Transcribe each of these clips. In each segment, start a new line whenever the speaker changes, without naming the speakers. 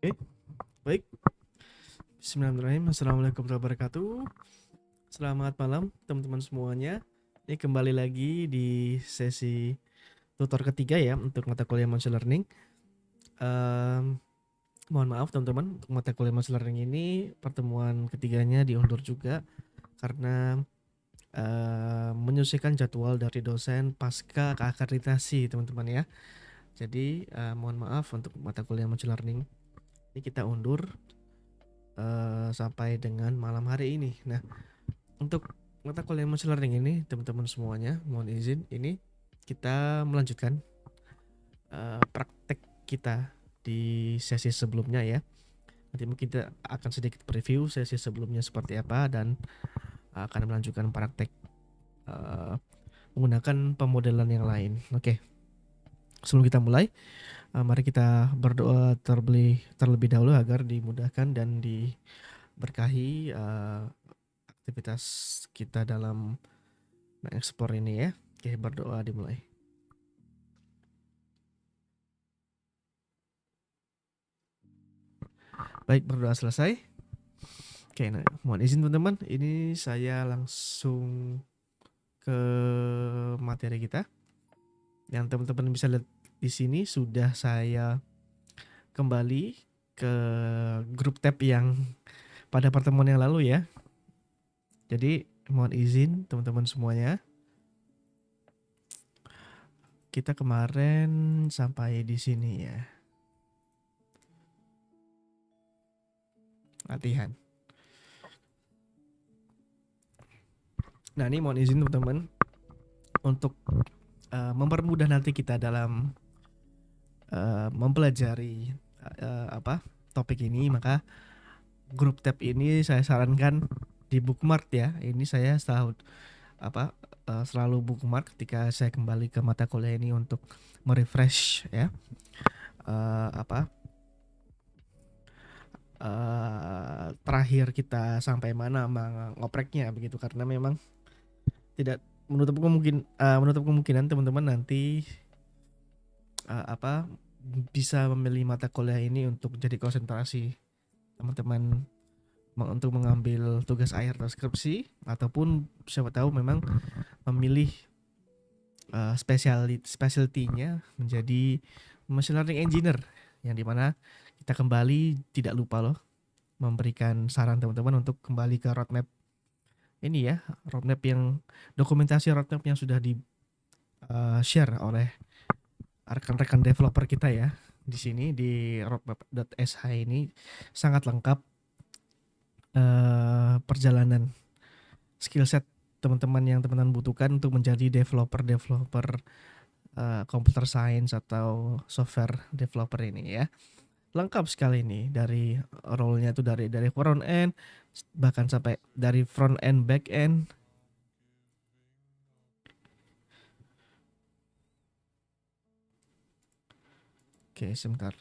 Oke, baik. Bismillahirrahmanirrahim. Assalamualaikum warahmatullahi wabarakatuh. Selamat malam teman-teman semuanya. Ini kembali lagi di sesi tutor ketiga ya untuk mata kuliah machine learning. Mohon maaf teman-teman, untuk mata kuliah machine learning ini pertemuan ketiganya diundur juga karena menyesuaikan jadwal dari dosen pasca keakreditasi teman-teman ya. Jadi mohon maaf untuk mata kuliah machine learning ini kita undur sampai dengan malam hari ini. Nah, untuk mata kuliah machine learning ini teman-teman semuanya mohon izin ini kita melanjutkan praktek kita di sesi sebelumnya ya. Nanti mungkin kita akan sedikit preview sesi sebelumnya seperti apa dan akan melanjutkan praktek menggunakan pemodelan yang lain. Oke. Sebelum kita mulai, mari kita berdoa terlebih dahulu agar dimudahkan dan diberkahi aktivitas kita dalam mengeksplor ini ya. Oke, berdoa dimulai. Baik, berdoa selesai. Oke, nah, mohon izin teman-teman, ini saya langsung ke materi kita. Yang teman-teman bisa lihat di sini sudah saya kembali ke grup tab yang pada pertemuan yang lalu ya. Jadi mohon izin teman-teman semuanya. Kita kemarin sampai di sini ya. Latihan. Nah, ini mohon izin teman-teman untuk mempermudah nanti kita dalam mempelajari topik ini, maka grup tab ini saya sarankan di bookmark ya. Ini saya selalu bookmark ketika saya kembali ke mata kuliah ini untuk merefresh ya terakhir kita sampai mana ngopreknya begitu, karena memang tidak menutup kemungkinan teman-teman nanti bisa memilih mata kuliah ini untuk jadi konsentrasi teman-teman untuk mengambil tugas akhir atau skripsi, ataupun siapa tahu memang memilih specialty-nya menjadi machine learning engineer, yang dimana kita kembali tidak lupa loh memberikan saran teman-teman untuk kembali ke roadmap ini ya, dokumentasi roadmap yang sudah di share oleh rekan-rekan developer kita ya. Di sini di roadmap.sh ini sangat lengkap perjalanan skill set teman-teman yang teman-teman butuhkan untuk menjadi developer computer science atau software developer ini ya. Lengkap sekali ini, dari role-nya itu dari front end bahkan sampai dari front end back end. Oke, sebentar.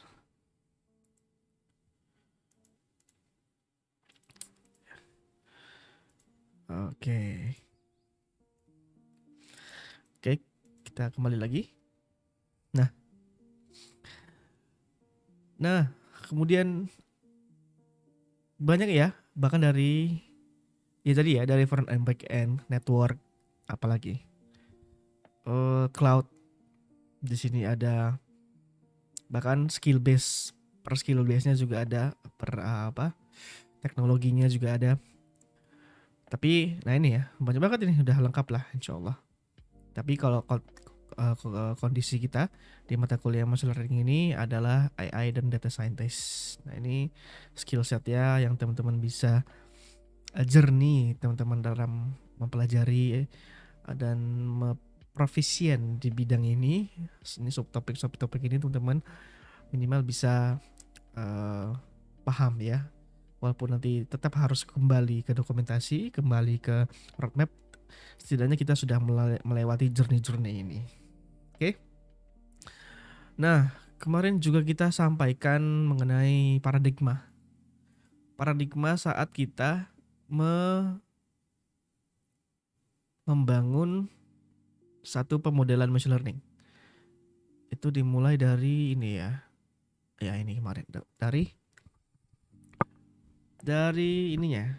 Oke. Oke, kita kembali lagi. Nah, kemudian banyak ya, bahkan dari tadi ya, dari front end, back end, network, apalagi cloud. Di sini ada bahkan per skill base-nya juga ada, teknologinya juga ada. Tapi nah ini ya, banyak banget ini, udah lengkap lah insya Allah. Tapi kalau kondisi kita di mata kuliah machine learning ini adalah AI dan data scientist. Nah, ini skill set ya yang teman-teman bisa journey teman-teman dalam mempelajari dan profisien di bidang ini. Ini subtopik ini teman-teman minimal bisa paham ya. Walaupun nanti tetap harus kembali ke dokumentasi, kembali ke roadmap, setidaknya kita sudah melewati journey ini. Oke. Nah, kemarin juga kita sampaikan mengenai paradigma saat kita membangun satu pemodelan machine learning. Itu dimulai dari ini ya. Ya, ini kemarin dari dari ininya,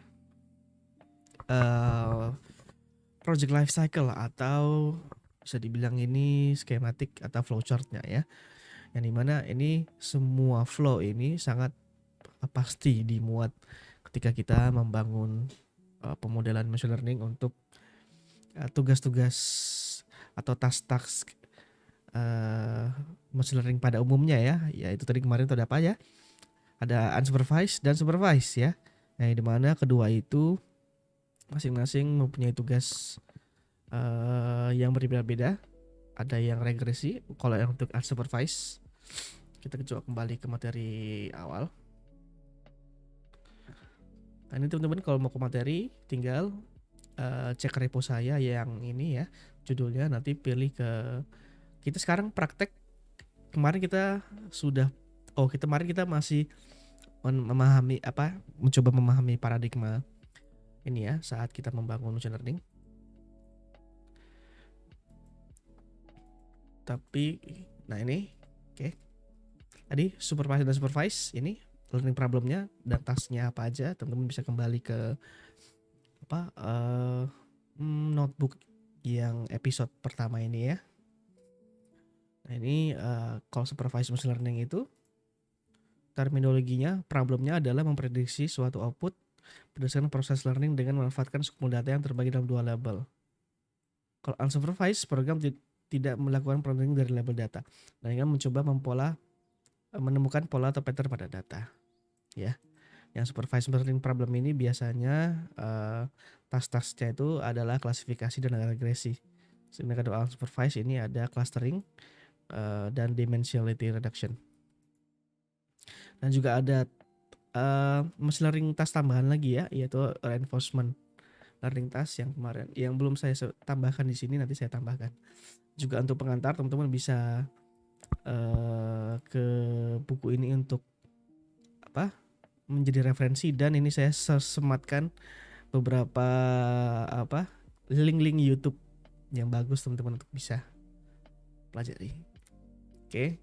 eh project life cycle atau bisa dibilang ini skematik atau flowchartnya ya. Yang dimana ini semua flow ini sangat pasti dimuat ketika kita membangun pemodelan machine learning untuk tugas-tugas atau task-task machine learning pada umumnya ya. Ya itu tadi kemarin itu ada apa ya? Ada unsupervised dan supervised ya. Nah, di mana kedua itu masing-masing mempunyai tugas yang berbeda-beda. Ada yang regresi. Kalau yang untuk unsupervised, kita coba kembali ke materi awal. Nah, ini teman-teman kalau mau ke materi tinggal cek repo saya yang ini ya, judulnya, nanti pilih ke kita sekarang praktek. Kemarin kita sudah kemarin kita masih memahami mencoba memahami paradigma ini ya saat kita membangun machine learning. Tapi nah ini oke. Tadi supervise dan supervise ini learning problemnya dan tasknya apa aja, teman-teman bisa kembali ke notebook yang episode pertama ini ya. Nah ini kalau supervised machine learning itu terminologinya, problemnya adalah memprediksi suatu output berdasarkan proses learning dengan memanfaatkan sumber data yang terbagi dalam dua label. Kalau unsupervised, program tidak melakukan pruning dari label data, dan dengan mencoba menemukan pola atau pattern pada data. Ya, yang supervised learning problem ini biasanya task-tasknya itu adalah klasifikasi dan regresi. Sedangkan kalau unsupervised ini ada clustering dan dimensionality reduction. Dan juga ada machine learning task tambahan lagi ya, yaitu reinforcement learning task yang kemarin yang belum saya tambahkan di sini, nanti saya tambahkan. Juga untuk pengantar, teman-teman bisa ke buku ini untuk menjadi referensi, dan ini saya sematkan beberapa link-link YouTube yang bagus teman-teman untuk bisa pelajari. Oke.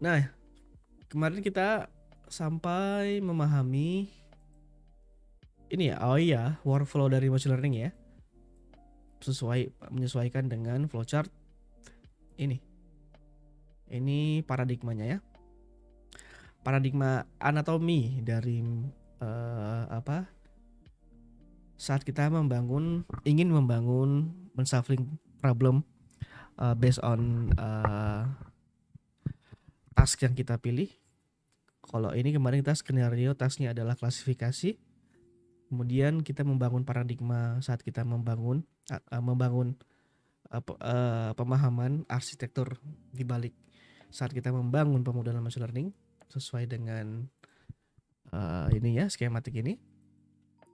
Nah, kemarin kita sampai memahami ini ya, workflow dari machine learning ya, menyesuaikan dengan flowchart ini. Ini paradigmanya ya. Paradigma anatomi dari saat kita ingin membangun solving problem based on task yang kita pilih. Kalau ini kemarin kita skenario tasknya adalah klasifikasi. Kemudian kita membangun paradigma saat kita membangun pemahaman arsitektur di balik saat kita membangun pemodelan machine learning sesuai dengan ini ya, skematik ini,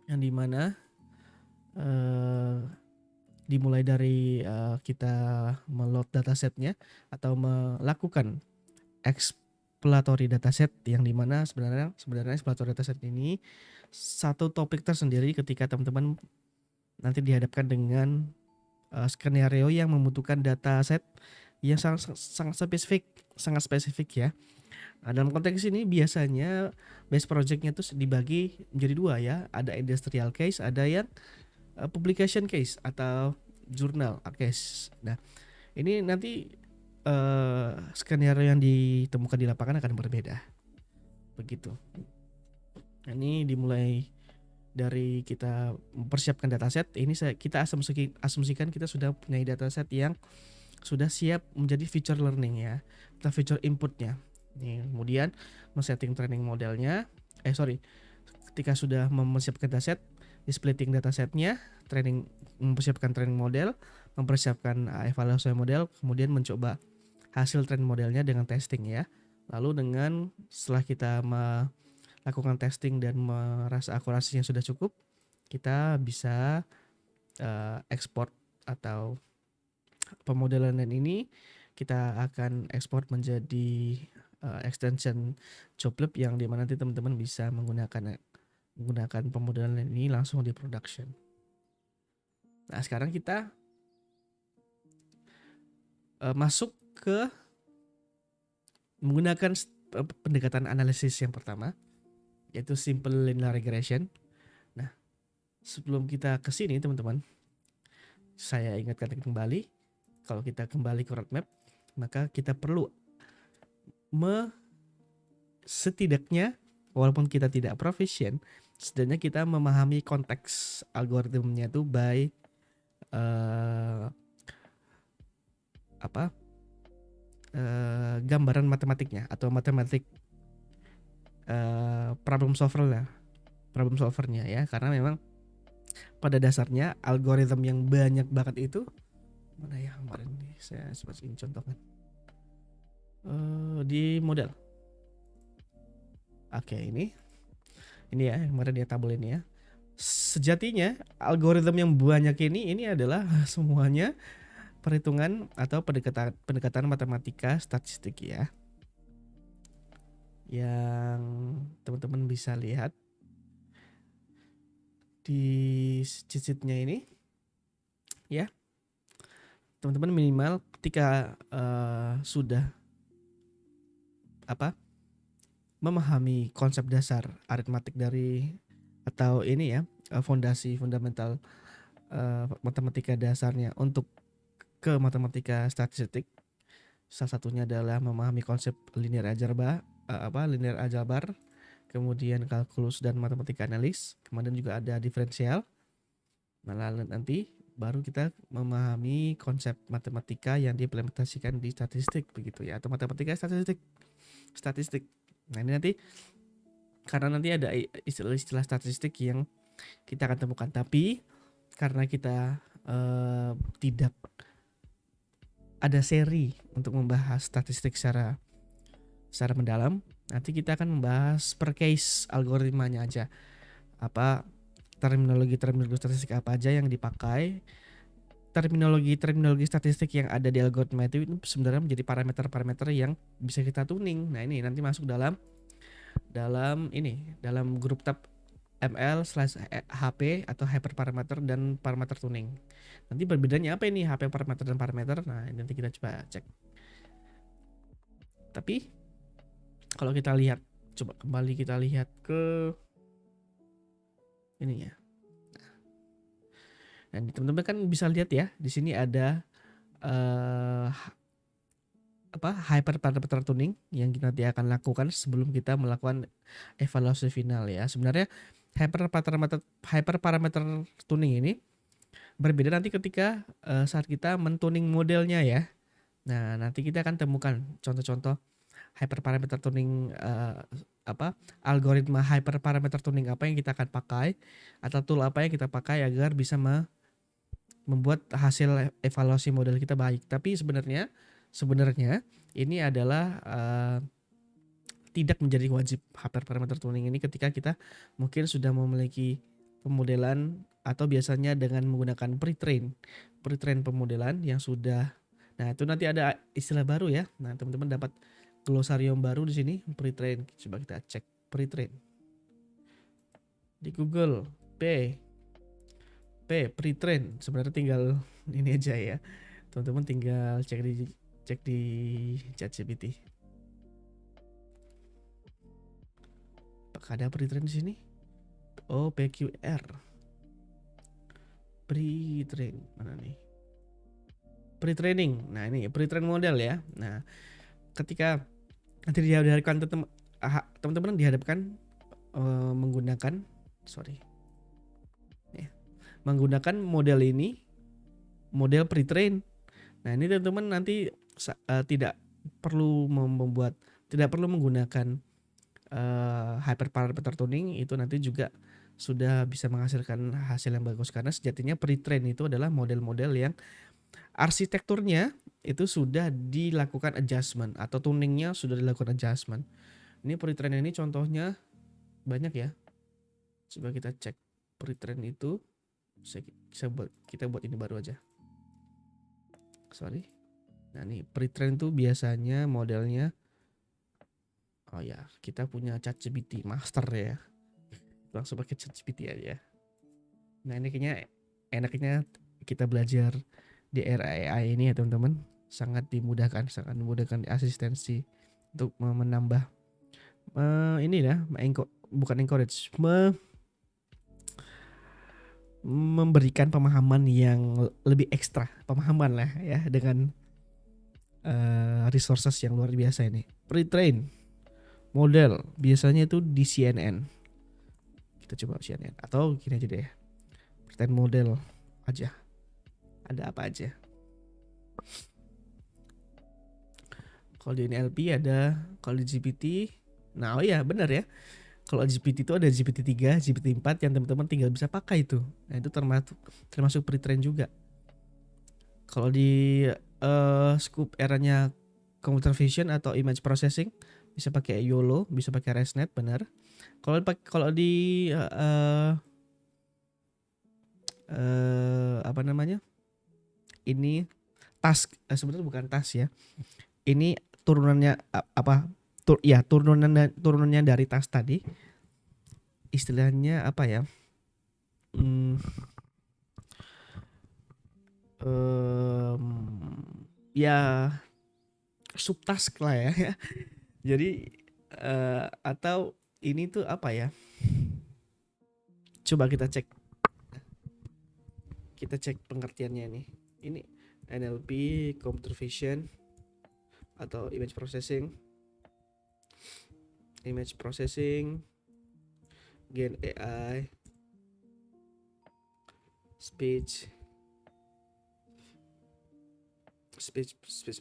yang dimana dimulai dari kita meload datasetnya atau melakukan exploratory dataset, yang dimana sebenarnya exploratory dataset ini satu topik tersendiri ketika teman-teman nanti dihadapkan dengan skenario yang membutuhkan dataset yang sangat spesifik ya. Nah, dalam konteks ini biasanya base projectnya tuh dibagi menjadi dua ya, ada industrial case, ada yang publication case atau jurnal case. Nah, ini nanti skenario yang ditemukan di lapangan akan berbeda. Begitu. Nah, ini dimulai dari kita mempersiapkan dataset. Ini kita asumsikan kita sudah punya dataset yang sudah siap menjadi feature learning ya, atau feature inputnya. Nih, kemudian men-setting training modelnya. Ketika sudah mempersiapkan dataset, di-splitting datasetnya, mempersiapkan training model, mempersiapkan evaluasi model, kemudian mencoba hasil training modelnya dengan testing ya. Lalu setelah kita melakukan testing dan merasa akurasinya sudah cukup, kita bisa ekspor atau pemodelan ini kita akan ekspor menjadi extension joblab, yang dimana nanti teman-teman bisa menggunakan pemodelan ini langsung di production. Nah, sekarang kita masuk ke menggunakan pendekatan analisis yang pertama. yaitu simple linear regression. Nah, sebelum kita ke sini teman-teman, saya ingatkan kembali, kalau kita kembali ke roadmap, maka kita perlu setidaknya walaupun kita tidak proficient, setidaknya kita memahami konteks algoritmnya itu by gambaran matematiknya atau matematik problem solvernya ya, karena memang pada dasarnya algoritma yang banyak banget itu mana ya, kemarin nih saya sempat ingin contohkan di model. Oke, ini ya kemarin dia tabel ini ya. Sejatinya algoritma yang banyak ini adalah semuanya perhitungan atau pendekatan matematika statistik ya, yang teman-teman bisa lihat di sheet-sheetnya ini ya. Teman-teman minimal ketika sudah memahami konsep dasar aritmatik dari atau ini ya, fondasi fundamental matematika dasarnya untuk ke matematika statistik. Salah satunya adalah memahami konsep linear aljabar, kemudian kalkulus dan matematika analis, kemudian juga ada diferensial. Nah, nanti baru kita memahami konsep matematika yang diimplementasikan di statistik begitu ya, atau matematika statistik. Nah, ini nanti karena nanti ada istilah-istilah statistik yang kita akan temukan, tapi karena kita tidak ada seri untuk membahas statistik secara mendalam, nanti kita akan membahas per case algoritmanya aja. Apa terminologi statistik apa aja yang dipakai, terminologi statistik yang ada di algoritma itu sebenarnya menjadi parameter-parameter yang bisa kita tuning. Nah, ini nanti masuk dalam grup tab ML/HP atau hyperparameter dan parameter tuning. Nanti perbedaannya apa ini HP parameter dan parameter? Nah, nanti kita coba cek. Tapi kalau kita lihat, coba kembali kita lihat ke ini ya. Nah, teman-teman kan bisa lihat ya, di sini ada hyperparameter tuning yang kita nanti akan lakukan sebelum kita melakukan evaluasi final ya. Sebenarnya hyperparameter tuning ini berbeda nanti ketika saat kita mentuning modelnya ya. Nah, nanti kita akan temukan contoh-contoh hyperparameter tuning algoritma hyperparameter tuning apa yang kita akan pakai atau tool apa yang kita pakai agar bisa membuat hasil evaluasi model kita baik. Tapi sebenarnya ini adalah tidak menjadi wajib hyperparameter tuning ini ketika kita mungkin sudah memiliki pemodelan atau biasanya dengan menggunakan pre-train pemodelan yang sudah. Nah, itu nanti ada istilah baru ya. Nah, teman-teman dapat glosarium baru di sini, pre-train. Coba kita cek pre-train di Google. Pre-train sebenarnya tinggal ini aja ya. Teman-teman tinggal cek di ChatGPT. Apakah ada pre-train di sini? Oh, PQR. Pre-train mana nih? Pre-training. Nah, ini pre-train model ya. Nah, ketika nanti dihadapkan teman-teman dihadapkan menggunakan menggunakan model ini, model pre-train. Nah, ini teman-teman nanti tidak perlu menggunakan hyperparameter tuning, itu nanti juga sudah bisa menghasilkan hasil yang bagus karena sejatinya pre-train itu adalah model-model yang arsitekturnya itu sudah dilakukan adjustment atau tuningnya sudah dilakukan adjustment. Ini pre-train ini contohnya banyak ya. Coba kita cek pre-train itu. Kita buat ini baru aja. Nah, nih pre-train itu biasanya modelnya. Oh ya, kita punya ChatGPT master ya. Langsung pakai ChatGPT aja. Nah, ini kayaknya enaknya kita belajar di era AI ini ya teman-teman. Sangat dimudahkan asistensi untuk menambah bukan encourage, memberikan pemahaman yang lebih ekstra, pemahaman lah ya, dengan resources yang luar biasa ini. Pre-train model biasanya itu di CNN. Kita coba CNN atau gini aja deh. Pre-train model aja. Ada apa aja? Kalau di NLP ada, kalau di GPT, nah oh ya benar ya. Kalau GPT itu ada GPT-3, GPT-4 yang teman-teman tinggal bisa pakai itu. Nah, itu termasuk pre-train juga. Kalau di scope eranya computer vision atau image processing bisa pakai YOLO, bisa pakai ResNet, benar. Kalau di apa namanya? Ini task, sebenarnya bukan task ya. Ini turunannya apa? Turunannya dari task tadi. Istilahnya apa ya? Ya subtask lah ya. Jadi atau ini tuh apa ya? Coba kita cek. Kita cek pengertiannya nih. Ini NLP, computer vision atau image processing, Gen AI, speech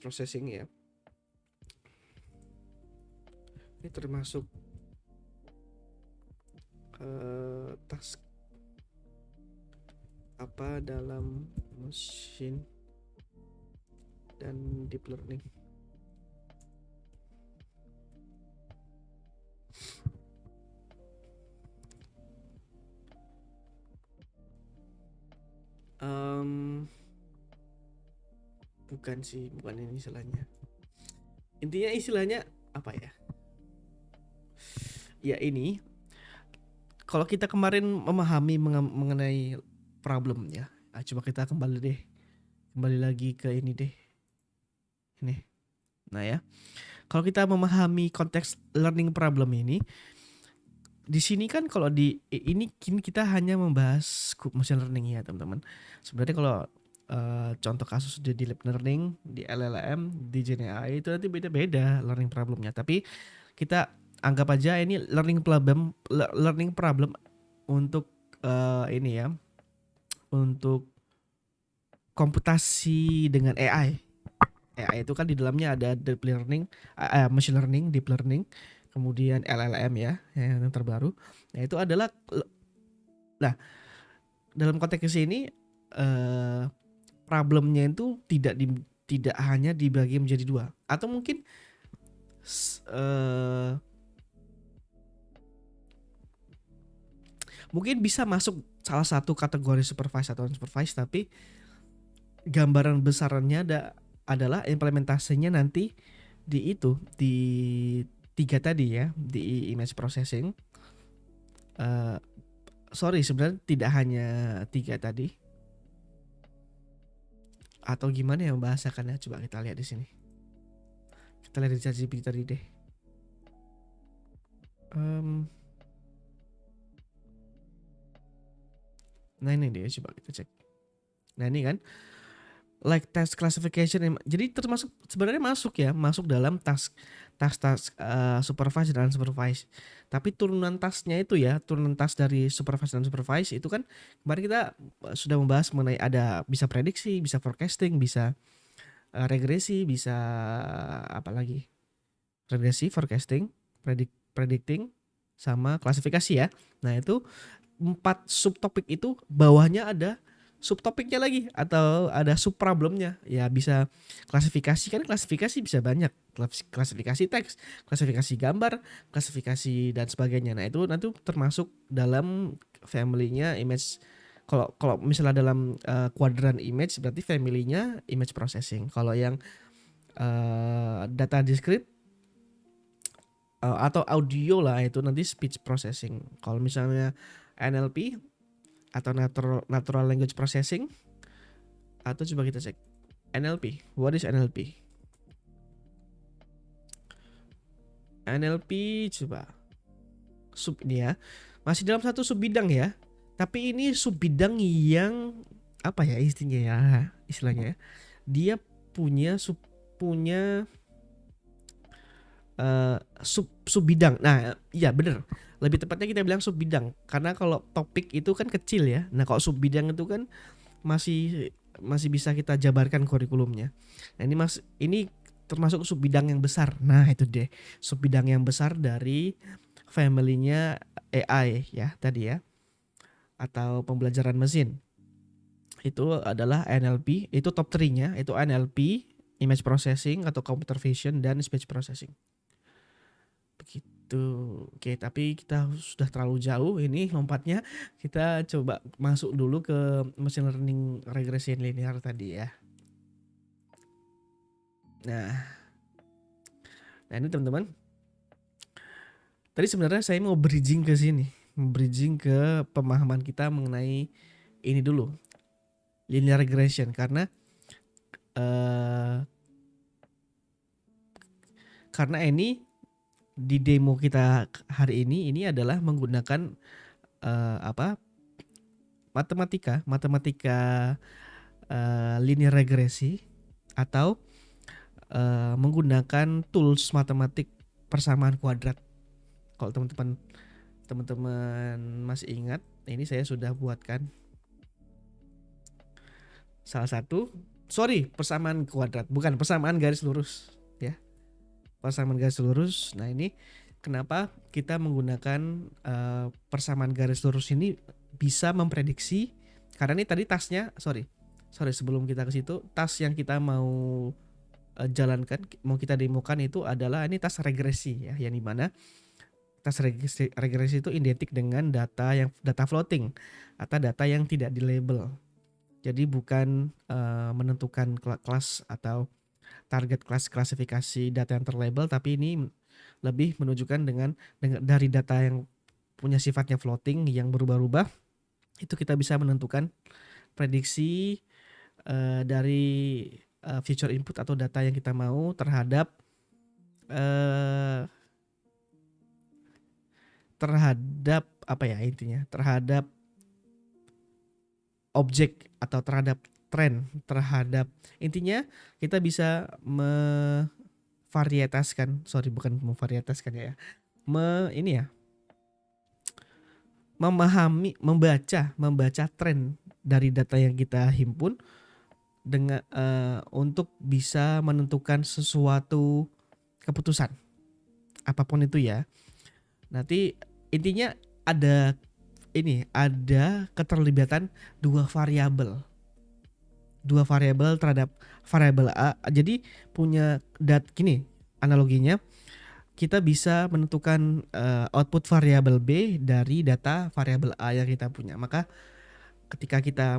processing ya. Ini termasuk task apa dalam machine dan deep learning. Bukan sih, bukan ini istilahnya. Intinya istilahnya apa ya? Ya ini, kalau kita kemarin memahami mengenai problem ya, coba kita kembali lagi ke ini deh. Ini. Nah ya, kalau kita memahami konteks learning problem ini, di sini kan kalau di ini kini kita hanya membahas scope machine learning ya teman-teman. Sebenarnya kalau contoh kasus di deep learning, di LLM, di Gen AI itu nanti beda-beda learning problemnya. Tapi kita anggap aja ini learning problem untuk ini ya, untuk komputasi dengan AI. AI itu kan di dalamnya ada deep learning, machine learning, deep learning, kemudian LLM ya, yang terbaru. Nah itu adalah, nah dalam konteks ini problemnya itu tidak hanya dibagi menjadi dua, atau mungkin mungkin bisa masuk salah satu kategori supervised atau unsupervised, tapi gambaran besarannya adalah implementasinya nanti di tiga tadi ya, di image processing. Sorry, sebenarnya tidak hanya tiga tadi. Atau gimana ya membahasakannya? Coba kita lihat di sini. Kita lihat di ChatGPT tadi deh. Nah ini deh, coba kita cek. Nah ini kan like task classification, jadi termasuk sebenarnya masuk dalam task supervise dan unsupervised. Tapi turunan tasknya itu ya, turunan task dari supervise dan supervise itu kan kemarin kita sudah membahas mengenai ada bisa prediksi, bisa forecasting, bisa regresi, bisa apa lagi? Regresi, forecasting, predicting, sama klasifikasi ya. Nah itu 4 subtopik itu bawahnya ada subtopiknya lagi atau ada subproblemnya ya. Bisa klasifikasi, kan klasifikasi bisa banyak, klasifikasi teks, klasifikasi gambar, klasifikasi dan sebagainya. Nah itu nanti termasuk dalam family-nya image. Kalau misalnya dalam kuadran image berarti family-nya image processing. Kalau yang data discrete atau audio lah itu nanti speech processing. Kalau misalnya NLP atau natural language processing, atau coba kita cek NLP. What is NLP? NLP coba sub ini ya. Masih dalam satu sub bidang ya. Tapi ini sub bidang yang apa ya istilahnya ya. Dia punya sub bidang. Nah, iya bener. Lebih tepatnya kita bilang sub bidang karena kalau topik itu kan kecil ya. Nah, kalau sub bidang itu kan masih masih bisa kita jabarkan kurikulumnya. Nah, ini termasuk sub bidang yang besar. Nah, itu deh. Sub bidang yang besar dari family-nya AI ya tadi ya, atau pembelajaran mesin. Itu adalah NLP, itu top 3-nya, itu NLP, image processing atau computer vision dan speech processing. Begitu. Oke, tapi kita sudah terlalu jauh ini lompatnya. Kita coba masuk dulu ke machine learning regression linear tadi ya. Nah, ini teman-teman. Tadi sebenarnya saya mau bridging ke sini, bridging ke pemahaman kita mengenai ini dulu, linear regression, karena ini di demo kita hari ini adalah menggunakan matematika linear regresi atau menggunakan tools matematik persamaan kuadrat. Kalau teman-teman masih ingat, ini saya sudah buatkan salah satu, persamaan kuadrat, bukan persamaan garis lurus ya. Persamaan garis lurus. Nah, ini kenapa kita menggunakan persamaan garis lurus ini bisa memprediksi, karena ini tadi tasnya, sebelum kita ke situ, tas yang kita mau jalankan, mau kita demokan itu adalah ini tas regresi ya, yang dimana tas regresi itu identik dengan data floating atau data yang tidak di label. Jadi bukan menentukan kelas atau target kelas klasifikasi data yang terlabel, tapi ini lebih menunjukkan dengan dari data yang punya sifatnya floating yang berubah-ubah, itu kita bisa menentukan prediksi dari future input atau data yang kita mau terhadap apa ya intinya, terhadap objek atau terhadap tren, terhadap, intinya kita bisa memvarietaskan, membaca tren dari data yang kita himpun dengan untuk bisa menentukan sesuatu keputusan apapun itu ya. Nanti intinya ada keterlibatan dua variabel terhadap variabel A. Jadi punya analoginya, kita bisa menentukan output variabel B dari data variabel A yang kita punya. Maka ketika kita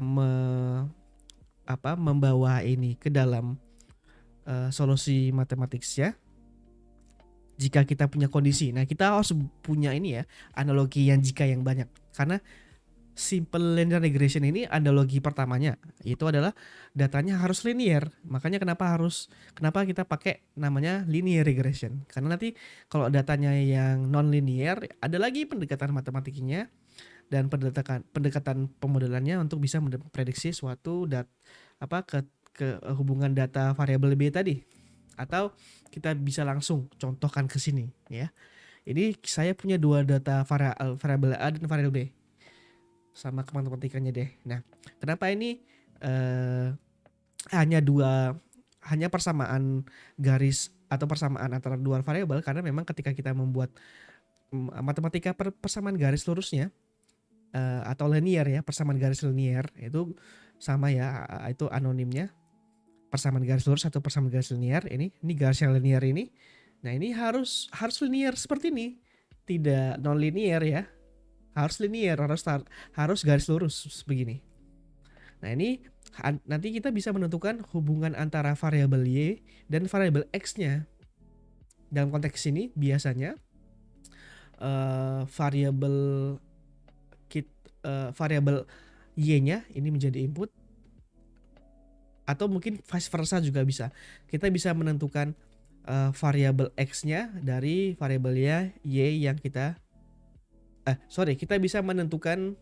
membawa ini ke dalam solusi matematiknya, jika kita punya kondisi, nah kita harus punya analogi yang jika yang banyak, karena simple linear regression ini analogi pertamanya itu adalah datanya harus linear. Makanya kenapa kita pakai namanya linear regression, karena nanti kalau datanya yang non linear ada lagi pendekatan matematiknya dan pendekatan pemodelannya untuk bisa memprediksi suatu hubungan data variabel B tadi. Atau kita bisa langsung contohkan ke sini ya. Ini saya punya dua data variabel A dan variabel B. Sama matematikanya deh. Nah, kenapa ini hanya persamaan garis atau persamaan antara dua variabel? Karena memang ketika kita membuat matematika persamaan garis lurusnya atau linear ya, persamaan garis linear itu sama ya, itu anonimnya. Persamaan garis lurus atau persamaan garis linear, ini garis yang linear ini. Nah, ini harus linear seperti ini. Tidak non linear ya. Harus linear, harus garis lurus begini. Nah, ini nanti kita bisa menentukan hubungan antara variabel Y dan variabel X-nya. Dalam konteks ini biasanya variabel Y-nya ini menjadi input, atau mungkin vice versa juga bisa. Kita bisa menentukan variabel X-nya dari variabel Y yang kita kita bisa menentukan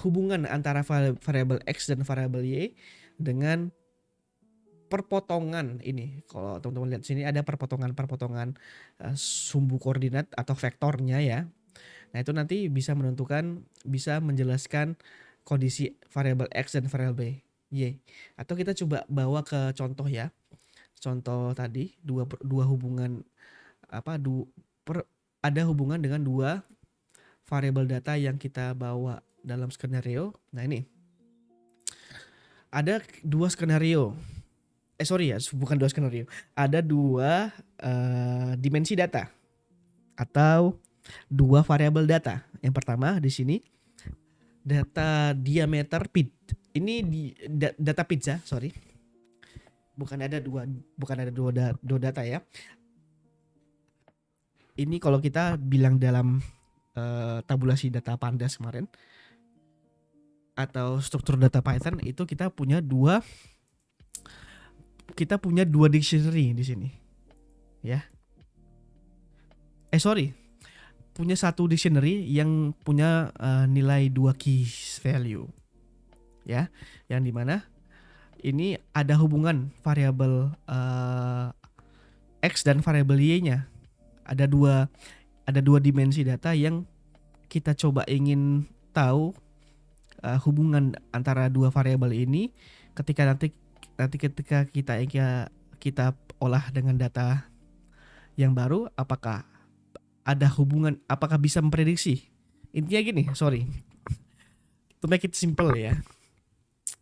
hubungan antara variabel X dan variabel Y dengan perpotongan ini. Kalau teman-teman lihat sini ada perpotongan sumbu koordinat atau vektornya ya. Nah, itu nanti bisa menjelaskan kondisi variabel X dan variabel Y. Atau kita coba bawa ke contoh ya. Contoh tadi dua hubungan ada hubungan dengan dua variabel data yang kita bawa dalam skenario. Nah, ini ada dua skenario. Bukan dua skenario. Ada dua dimensi data atau dua variabel data. Yang pertama di sini data diameter ini data pizza, sorry. Bukan ada dua data ya. Ini kalau kita bilang dalam tabulasi data Pandas kemarin atau struktur data Python itu kita punya dua dictionary di sini. Ya. Punya satu dictionary yang punya nilai 2 key value. Ya, yang dimana ini ada hubungan variabel X dan variabel Y-nya. Ada dua dimensi data yang kita coba ingin tahu hubungan antara dua variabel ini ketika kita olah dengan data yang baru, apakah ada hubungan, apakah bisa memprediksi. Intinya gini, to make it simple ya.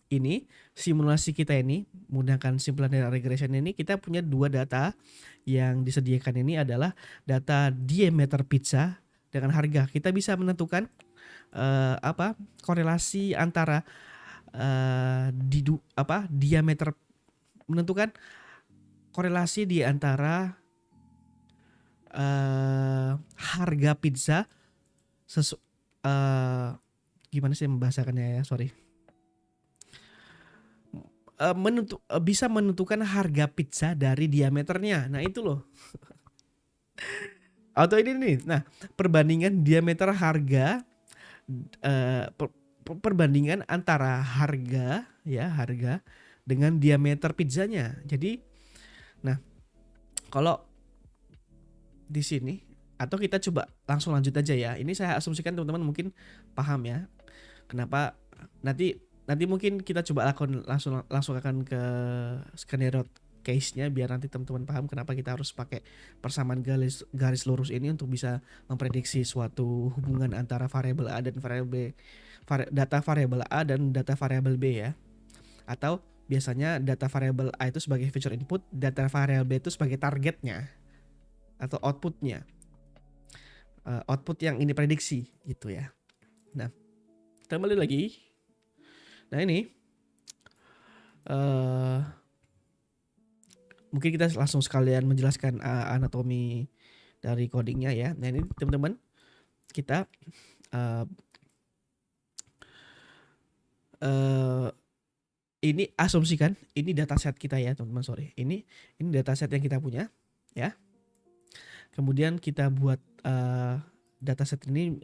Ini simulasi kita ini menggunakan simple linear regression ini, kita punya dua data yang disediakan ini adalah data diameter pizza dengan harga. Kita bisa menentukan korelasi antara diameter, menentukan korelasi di antara harga pizza gimana sih membahasakannya ya, bisa menentukan harga pizza dari diameternya. Nah, itu loh. Atau ini nih. Nah, perbandingan diameter harga perbandingan antara harga dengan diameter pizzanya. Jadi, nah, kalau di sini atau kita coba langsung lanjut aja ya. Ini saya asumsikan teman-teman mungkin paham ya. Kenapa nanti mungkin kita coba langsung akan ke skenario case-nya biar nanti teman-teman paham kenapa kita harus pakai persamaan garis lurus ini untuk bisa memprediksi suatu hubungan antara variabel A dan data variabel A dan data variabel B ya. Atau biasanya data variabel A itu sebagai feature input, data variabel B itu sebagai targetnya atau outputnya. Output yang ini prediksi gitu ya. Nah, kembali lagi. Nah, ini mungkin kita langsung sekalian menjelaskan anatomi dari codingnya ya. Nah, ini teman-teman kita ini asumsikan ini dataset kita ya teman-teman. Ini dataset yang kita punya ya. Kemudian kita buat dataset ini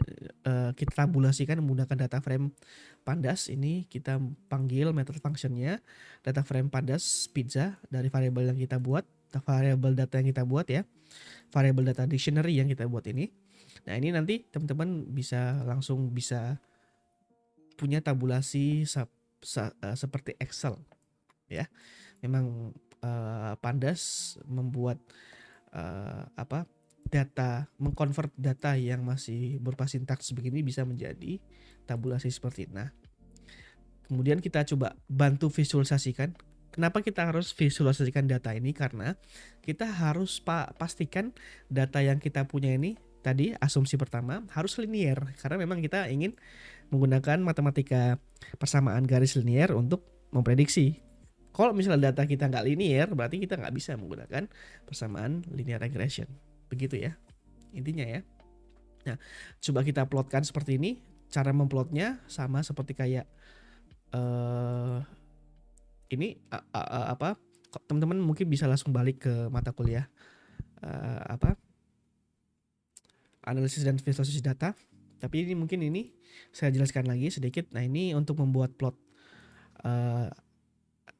kita tabulasikan menggunakan data frame Pandas. Ini kita panggil method functionnya data frame Pandas pizza dari variabel yang kita buat, variabel data yang kita buat ya, variabel data dictionary yang kita buat ini. Nah, ini nanti teman-teman langsung bisa punya tabulasi seperti Excel ya. Memang Pandas membuat data, mengkonvert data yang masih berupa sintaks begini bisa menjadi tabulasi seperti ini. Nah, kemudian kita coba bantu visualisasikan. Kenapa kita harus visualisasikan data ini? Karena kita harus pastikan data yang kita punya ini tadi asumsi pertama harus linear, karena memang kita ingin menggunakan matematika persamaan garis linear untuk memprediksi. Kalau misalnya data kita nggak linear, berarti kita nggak bisa menggunakan persamaan linear regression. Begitu ya intinya ya. Nah, coba kita plotkan seperti ini. Cara memplotnya sama seperti kayak ini teman-teman mungkin bisa langsung balik ke mata kuliah analisis dan visualisasi data. Tapi ini saya jelaskan lagi sedikit. Nah, ini untuk membuat plot uh,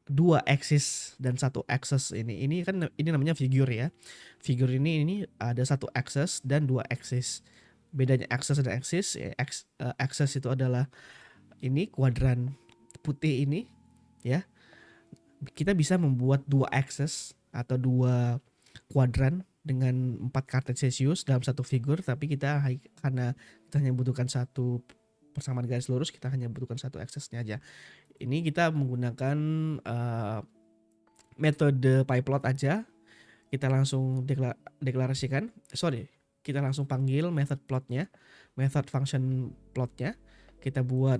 2 aksis dan 1 akses ini kan ini namanya figure ya. Figure ini ada 1 akses dan 2 aksis. Bedanya akses dan aksis, akses itu adalah ini kuadran putih ini ya. Kita bisa membuat 2 akses atau 2 kuadran dengan 4 kartesius dalam satu figur, tapi karena kita hanya membutuhkan satu persamaan garis lurus, kita hanya membutuhkan 1 aksesnya aja. Ini kita menggunakan metode pyplot aja. Kita langsung deklarasikan, kita langsung panggil method plotnya, method function plotnya. Kita buat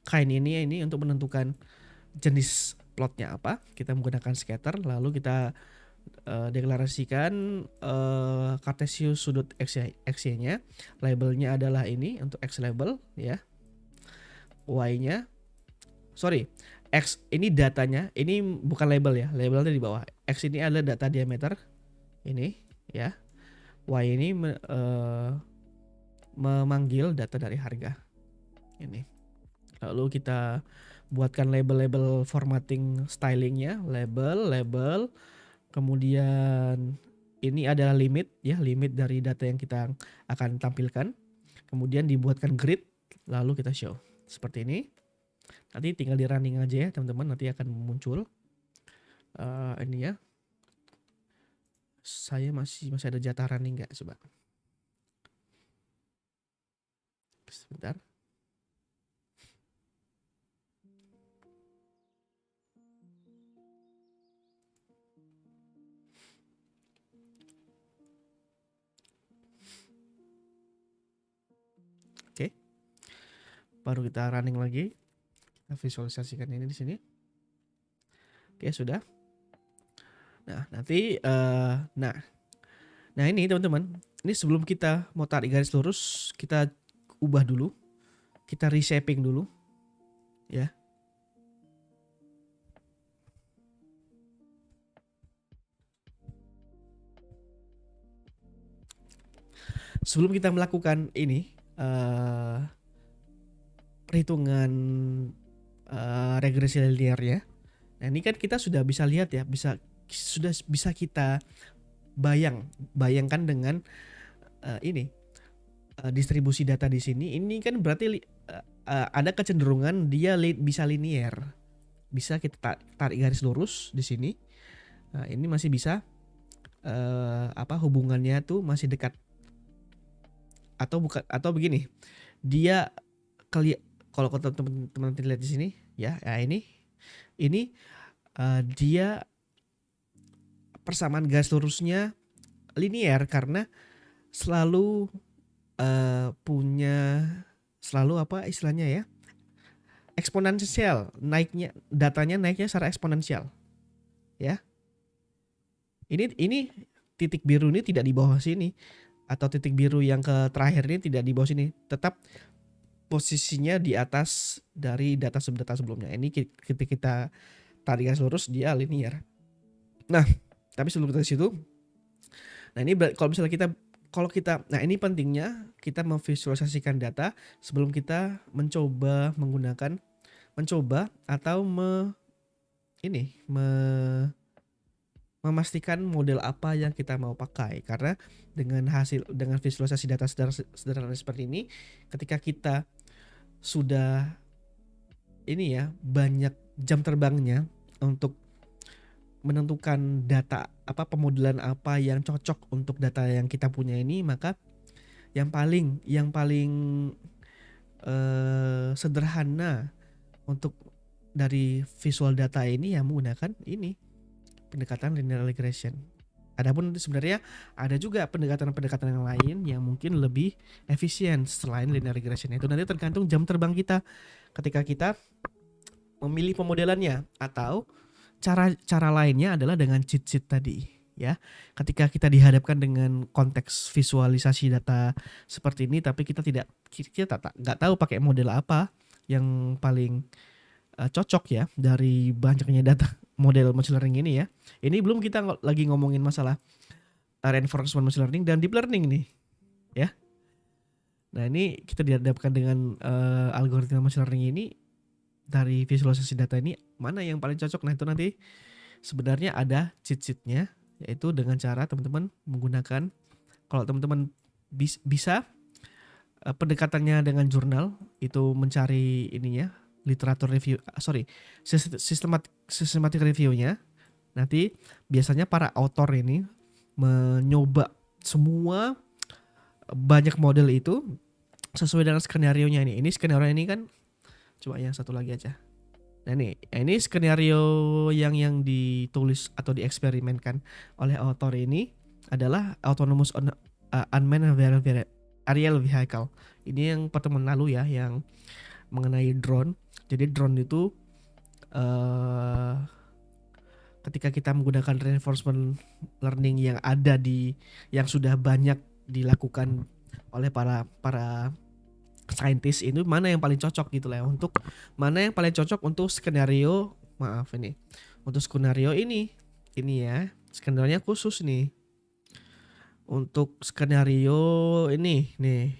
kind ini untuk menentukan jenis plotnya apa. Kita menggunakan scatter, lalu kita deklarasikan kartesius sudut XY-nya. Labelnya adalah ini untuk X label ya. Y-nya X ini datanya, ini bukan label ya, labelnya di bawah. X ini adalah data diameter ini ya. Y ini memanggil data dari harga ini. Lalu kita buatkan label-label formatting stylingnya, label, kemudian ini adalah limit ya, limit dari data yang kita akan tampilkan. Kemudian dibuatkan grid, lalu kita show seperti ini. Nanti tinggal di running aja ya teman-teman, nanti akan muncul ini ya. Saya masih ada jatah running nggak, coba sebentar. Oke, baru kita running lagi. Kita visualisasikan ini di sini. Oke, sudah. Nah, nanti nah ini teman-teman, ini sebelum kita mau tarik garis lurus, kita ubah dulu. Kita reshaping dulu. Ya. Sebelum kita melakukan ini perhitungan regresi linear ya. Nah, ini kan kita sudah bisa lihat ya, sudah bisa kita bayangkan dengan distribusi data di sini. Ini kan berarti ada kecenderungan dia bisa linear. Bisa kita tarik garis lurus di sini. Nah, ini masih bisa hubungannya tuh masih dekat. Atau begini. Dia kalau teman-teman lihat di sini ya, ini dia persamaan garis lurusnya linear karena selalu punya istilahnya ya, eksponensial, datanya naiknya secara eksponensial ya. Ini titik biru ini tidak di bawah sini, atau titik biru yang ke terakhir ini tidak di bawah sini, tetap posisinya di atas dari data sebelumnya. Ini ketika kita tarik garis lurus dia linear. Nah, tapi sebelum kita situ, nah ini nah ini pentingnya kita memvisualisasikan data sebelum kita mencoba atau memastikan model apa yang kita mau pakai. Karena dengan visualisasi data sederhana seperti ini, ketika kita sudah banyak jam terbangnya untuk menentukan data pemodelan apa yang cocok untuk data yang kita punya ini, maka yang paling sederhana untuk dari visual data ini yang menggunakan ini pendekatan linear regression. Adapun sebenarnya ada juga pendekatan yang lain yang mungkin lebih efisien selain linear regression. Itu nanti tergantung jam terbang kita ketika kita memilih pemodelannya, atau cara lainnya adalah dengan cheat sheet tadi ya. Ketika kita dihadapkan dengan konteks visualisasi data seperti ini, tapi kita nggak tahu pakai model apa yang paling cocok ya dari banyaknya data model machine learning ini ya. Ini belum kita lagi ngomongin masalah reinforcement machine learning dan deep learning nih. ya. Nah, ini kita dihadapkan dengan algoritma machine learning ini dari visualisasi data ini mana yang paling cocok. Nah, itu nanti sebenarnya ada cheat sheet-nya, yaitu dengan cara teman-teman menggunakan, kalau teman-teman bisa pendekatannya dengan jurnal itu mencari ininya literatur review, systematic reviewnya. Nanti biasanya para author ini mencoba semua banyak model itu sesuai dengan skenario-nya ini. Ini skenario ini kan, coba yang satu lagi aja. Nah ini skenario yang ditulis atau dieksperimenkan oleh author ini adalah autonomous unmanned aerial vehicle. Ini yang pertemuan lalu ya, yang mengenai drone. Jadi drone itu ketika kita menggunakan reinforcement learning yang ada yang sudah banyak dilakukan oleh para saintis, itu mana yang paling cocok gitu lah, untuk mana yang paling cocok untuk skenario, untuk skenario ini ya, skenario khusus nih untuk skenario ini nih,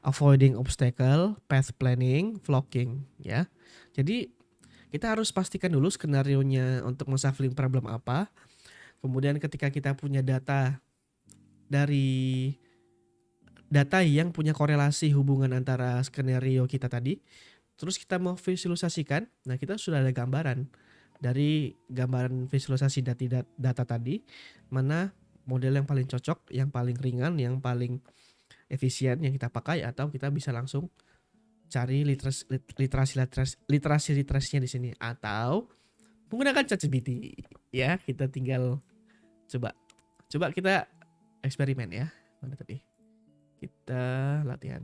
avoiding obstacle, path planning, flocking ya. Jadi kita harus pastikan dulu skenarionya untuk menshuffling problem apa. Kemudian ketika kita punya data yang punya korelasi hubungan antara skenario kita tadi, terus kita mau visualisasikan, nah kita sudah ada gambaran dari gambaran visualisasi data tadi, mana model yang paling cocok, yang paling ringan, yang paling efisien yang kita pakai, atau kita bisa langsung cari literasinya di sini, atau menggunakan ChatGPT ya. Kita tinggal coba kita eksperimen ya. Mana tadi? Kita latihan.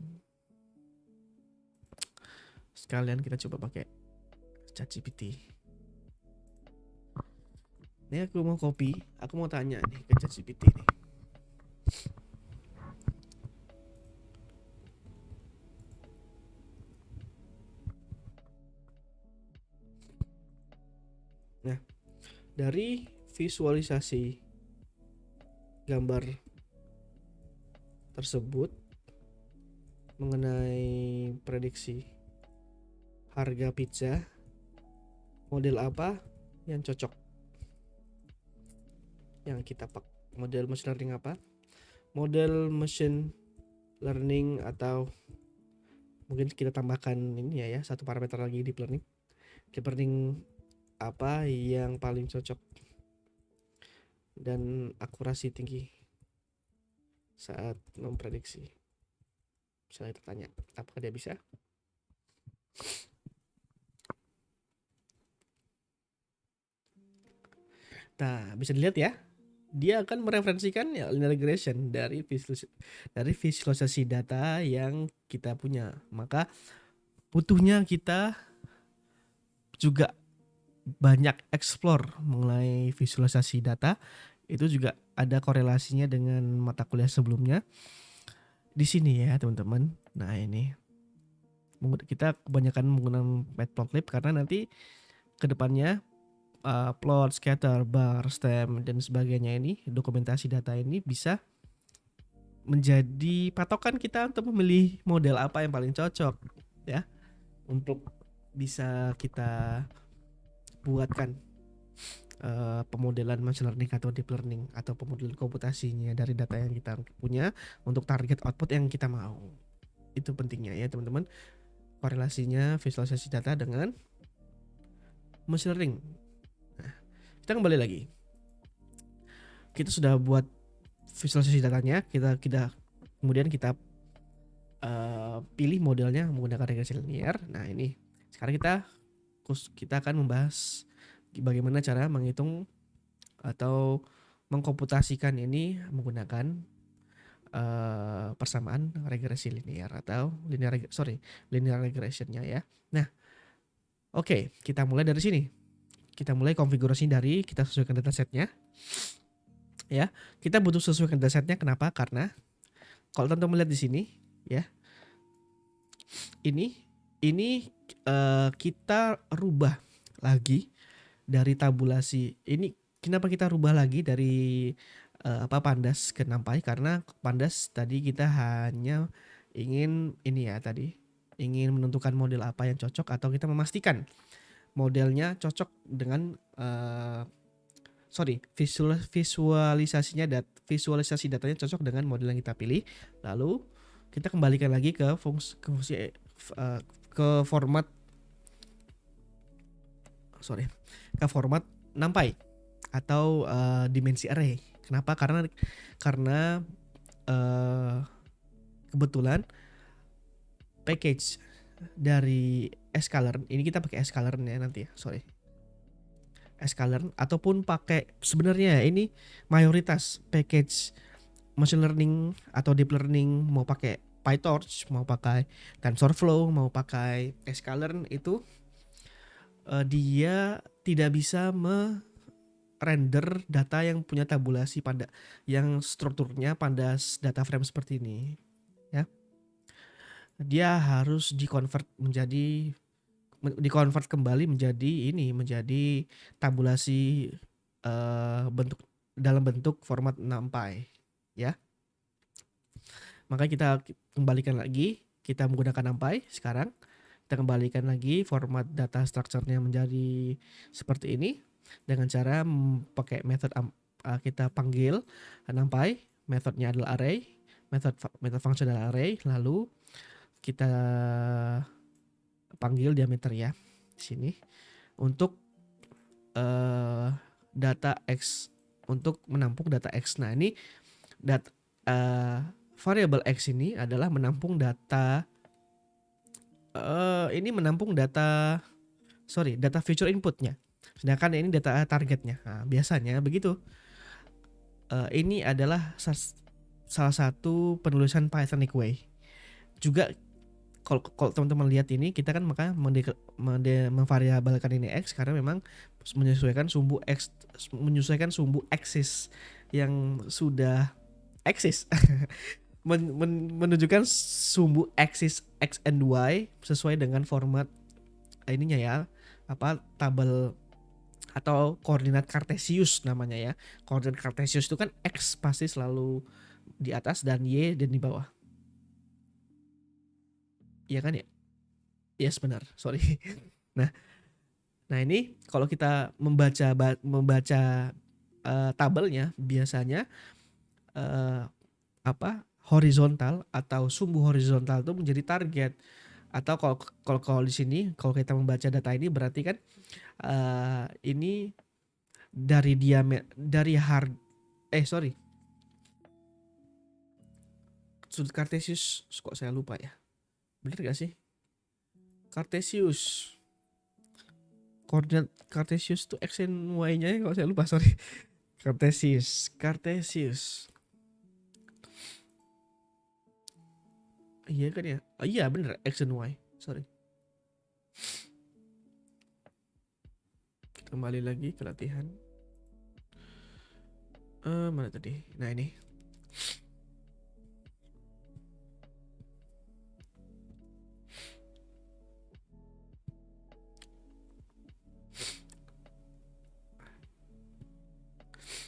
Sekalian kita coba pakai ChatGPT. Ini aku mau aku mau tanya nih ke ChatGPT nih. Nah, dari visualisasi gambar tersebut mengenai prediksi harga pizza, model apa yang cocok yang kita pakai, model machine learning apa, model machine learning, atau mungkin kita tambahkan ini ya satu parameter lagi deep learning apa yang paling cocok dan akurasi tinggi saat memprediksi. Misalnya kita tanya apakah dia bisa. Nah, bisa dilihat ya, dia akan mereferensikan ya linear regression dari visualisasi data yang kita punya. Maka butuhnya kita juga banyak explore mengenai visualisasi data. Itu juga ada korelasinya dengan mata kuliah sebelumnya di sini ya teman-teman. Nah ini kita kebanyakan menggunakan matplotlib karena nanti kedepannya plot, scatter, bar, stem, dan sebagainya ini, dokumentasi data ini bisa menjadi patokan kita untuk memilih model apa yang paling cocok ya, untuk bisa kita buatkan pemodelan machine learning atau deep learning atau pemodelan komputasinya dari data yang kita punya untuk target output yang kita mau. Itu pentingnya ya teman-teman, korelasinya visualisasi data dengan machine learning. Nah, kita kembali lagi. Kita sudah buat visualisasi datanya, kita kemudian kita pilih modelnya menggunakan regresi linear. Nah ini sekarang kita akan membahas bagaimana cara menghitung atau mengkomputasikan ini menggunakan persamaan regresi linear atau linear regressionnya ya. Nah, oke, kita mulai dari sini. Kita mulai konfigurasi dari kita sesuaikan datasetnya. Ya, kita butuh sesuaikan datasetnya. Kenapa? Karena kalau teman-teman lihat di sini, ya, ini kita rubah lagi dari tabulasi. Ini kenapa kita rubah lagi dari pandas ke NumPy, karena pandas tadi kita hanya ingin ini ya tadi, ingin menentukan model apa yang cocok atau kita memastikan modelnya cocok dengan visualisasi datanya cocok dengan model yang kita pilih. Lalu kita kembalikan lagi ke format NumPy atau dimensi array. Kenapa? Karena kebetulan package dari sklearn ini kita pakai sklearn ya nanti ya, sklearn ataupun pakai, sebenarnya ini mayoritas package machine learning atau deep learning, mau pakai PyTorch, mau pakai TensorFlow, mau pakai sklearn, itu dia tidak bisa render data yang punya tabulasi pada yang strukturnya pandas data frame seperti ini ya. Dia harus dikonvert kembali menjadi tabulasi dalam bentuk format NumPy ya. Maka kita kembalikan lagi, kita menggunakan NumPy sekarang. Kita kembalikan lagi format data structure-nya menjadi seperti ini dengan cara pakai method kita panggil NumPy, metodenya adalah array, method function adalah array, lalu kita panggil diameter ya di sini untuk data x, untuk menampung data x. Nah, ini variable x ini adalah menampung data data feature inputnya, sedangkan ini data targetnya. Nah, biasanya begitu. Ini adalah salah satu penulisan Pythonic way. Juga kalau teman-teman lihat ini, kita kan maka memvariabelkan ini x karena memang menyesuaikan sumbu axis yang sudah eksis. Menunjukkan sumbu axis x and y sesuai dengan format ininya ya, tabel atau koordinat Cartesius namanya ya. Koordinat Cartesius itu kan x pasti selalu di atas dan y dan di bawah. Iya kan ya? Yes, benar. Sorry. Nah ini kalau kita membaca tabelnya, biasanya horizontal atau sumbu horizontal itu menjadi target. Atau kalau di sini kalau kita membaca data ini berarti kan ini dari sudut Cartesius, kok saya lupa ya, bener gak sih? Cartesius, koordinat Cartesius tuh x and y nya kalau saya lupa, sorry. Cartesius iya kan ya, iya bener, x and y, sorry. Kembali lagi ke latihan. Mana tadi? Nah ini.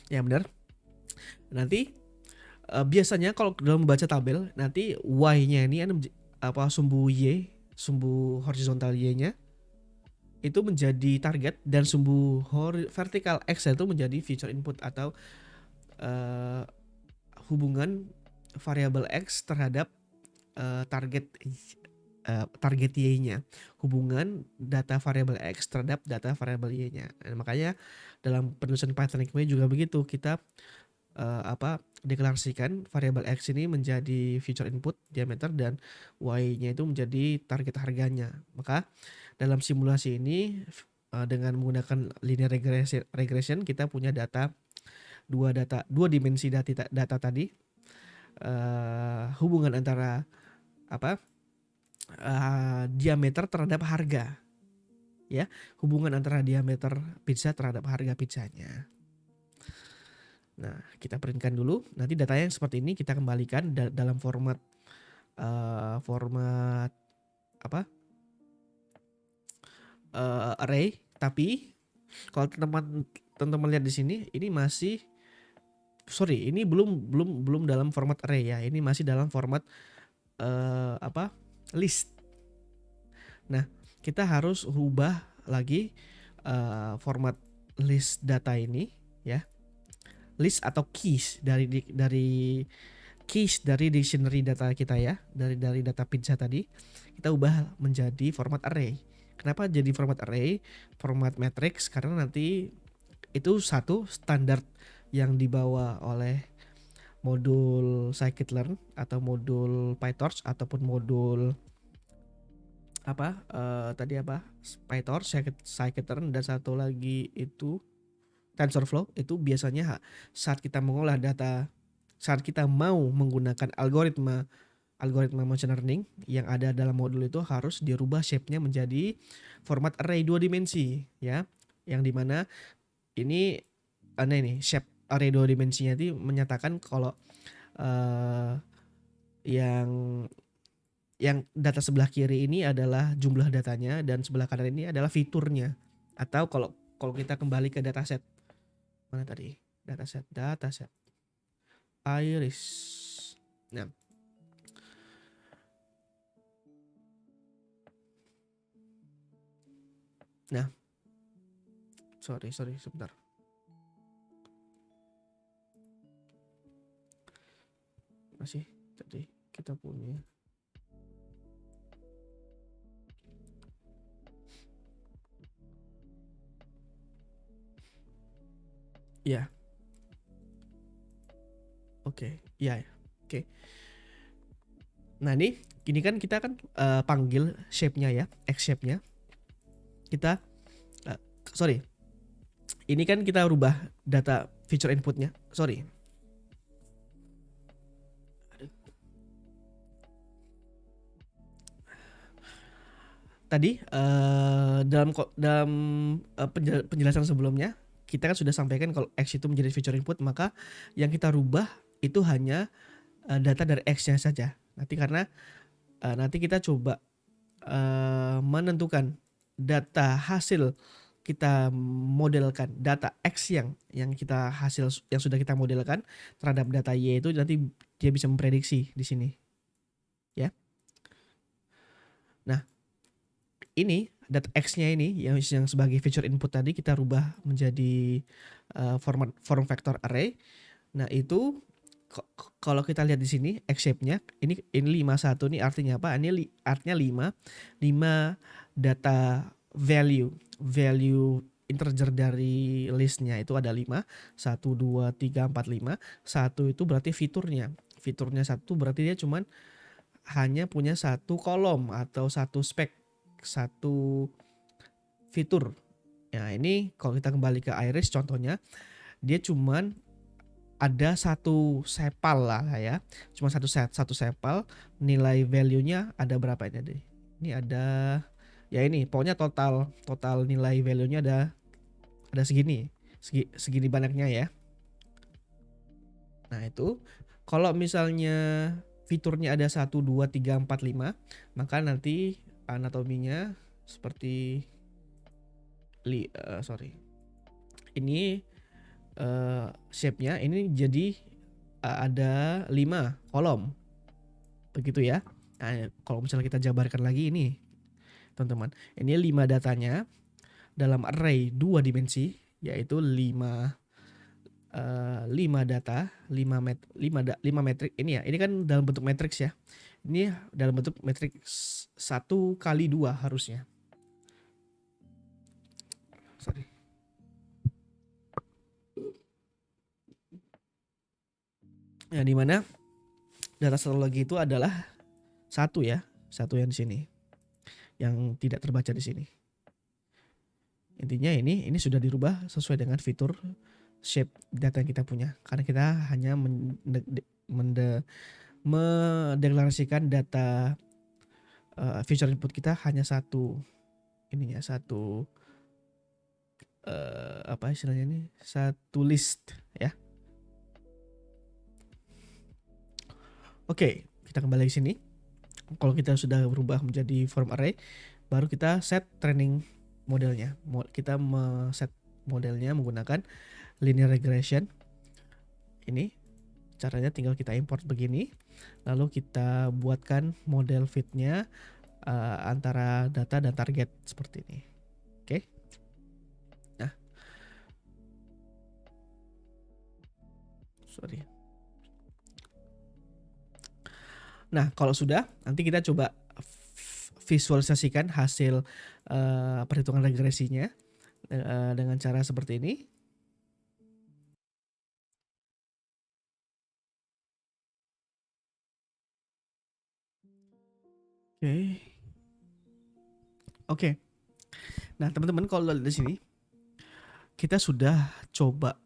Ya benar. Nanti biasanya kalau dalam membaca tabel, nanti y-nya ini sumbu y, sumbu horizontal y-nya itu menjadi target, dan sumbu vertikal x itu menjadi feature input atau hubungan variabel x terhadap target y-nya, hubungan data variabel x terhadap data variabel y-nya. Nah, makanya dalam penulisan Pythonic way juga begitu, kita deklarasikan variabel x ini menjadi feature input diameter dan y-nya itu menjadi target harganya. Maka dalam simulasi ini dengan menggunakan linear regression kita punya dua dimensi data tadi, hubungan antara diameter terhadap harga ya, hubungan antara diameter pizza terhadap harga pizzanya. Nah, kita printkan dulu, nanti datanya yang seperti ini kita kembalikan dalam format array. Tapi kalau teman-teman lihat di sini, ini masih sorry, ini belum dalam format array ya. Ini masih dalam format list. Nah, kita harus rubah lagi format list data ini ya. List atau keys dari keys dari dictionary data kita ya, dari data pizza tadi kita ubah menjadi format array. Kenapa jadi format array, format matrix? Karena nanti itu satu standar yang dibawa oleh modul scikit-learn atau modul PyTorch ataupun modul PyTorch, scikit-learn, dan satu lagi itu TensorFlow. Itu biasanya saat kita mengolah data, saat kita mau menggunakan algoritma machine learning yang ada dalam modul itu harus dirubah shape-nya menjadi format array 2 dimensi ya. Yang dimana ini shape array 2 dimensinya itu menyatakan kalau yang data sebelah kiri ini adalah jumlah datanya dan sebelah kanan ini adalah fiturnya. Atau kalau kita kembali ke dataset, mana tadi? Dataset iris. Nah, sorry sebentar. Masih tadi kita punya ya. Oke. Nah, ini kan kita kan panggil shape-nya ya, X shape-nya. Kita ini kan kita rubah data feature inputnya. Tadi dalam penjelasan sebelumnya kita kan sudah sampaikan kalau X itu menjadi feature input, maka yang kita rubah itu hanya data dari X-nya saja. Nanti karena nanti kita coba menentukan data hasil kita modelkan data X yang kita yang sudah kita modelkan terhadap data Y itu, nanti dia bisa memprediksi di sini ya. Nah, ini data X-nya ini yang sebagai feature input tadi kita rubah menjadi form factor array. Nah, itu kalau kita lihat di sini X shape-nya ini 51 nih artinya apa? Ini artinya 5 data value integer dari listnya itu ada 5, 1 2 3 4 5. 1 itu berarti fiturnya 1 berarti dia cuman hanya punya satu kolom atau satu spek, satu fitur. Nah, ini kalau kita kembali ke iris contohnya, dia cuman ada satu sepal lah ya, cuma satu sepal. Nilai value-nya ada berapa ini? Ini ada ya, ini pokoknya total nilai value-nya ada segini banyaknya ya. Nah, itu kalau misalnya fiturnya ada 1 2 3 4 5, maka nanti anatominya seperti ini shape-nya ini jadi ada 5 kolom. Begitu ya. Nah, kalau misalnya kita jabarkan lagi ini, teman-teman. Ini 5 datanya dalam array 2 dimensi, yaitu 5 data, 5 metrik ini ya. Ini kan dalam bentuk matriks ya. Ini dalam bentuk matriks 1 kali 2 harusnya. Ya, dimana data satu lagi itu adalah satu ya, satu yang di sini, yang tidak terbaca di sini. Intinya ini sudah dirubah sesuai dengan fitur shape data yang kita punya, karena kita hanya mendeklarasikan data feature input kita hanya satu ininya, satu apa istilahnya ini, satu list ya. Oke, kita kembali ke sini. Kalau kita sudah berubah menjadi form array, baru kita set training modelnya. Kita set modelnya menggunakan linear regression. Ini caranya tinggal kita import begini, lalu kita buatkan model fitnya antara data dan target seperti ini. Oke. Nah, sorry. Nah, kalau sudah, nanti kita coba visualisasikan hasil perhitungan regresinya dengan cara seperti ini. Oke. Nah, teman-teman, kalau lihat di sini, kita sudah coba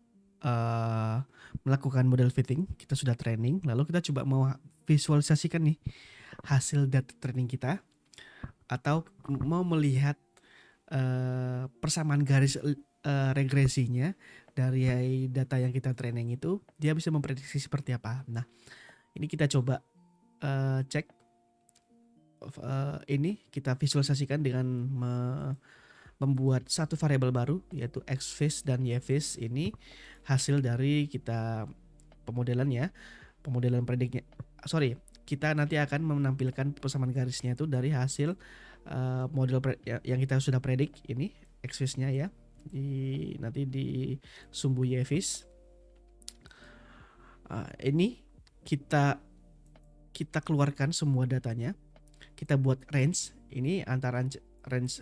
melakukan model fitting, kita sudah training, lalu kita coba mau visualisasikan nih hasil data training kita, atau mau melihat persamaan garis regresinya dari data yang kita training itu, dia bisa memprediksi seperti apa. Nah, ini kita coba cek ini, kita visualisasikan dengan membuat satu variabel baru, yaitu xvis dan yvis. Ini hasil dari kita pemodelan prediknya. Kita nanti akan menampilkan persamaan garisnya itu dari hasil model yang kita sudah predik ini, xvisnya ya, nanti di sumbu yvis. Ini kita keluarkan semua datanya, kita buat range. Ini antara range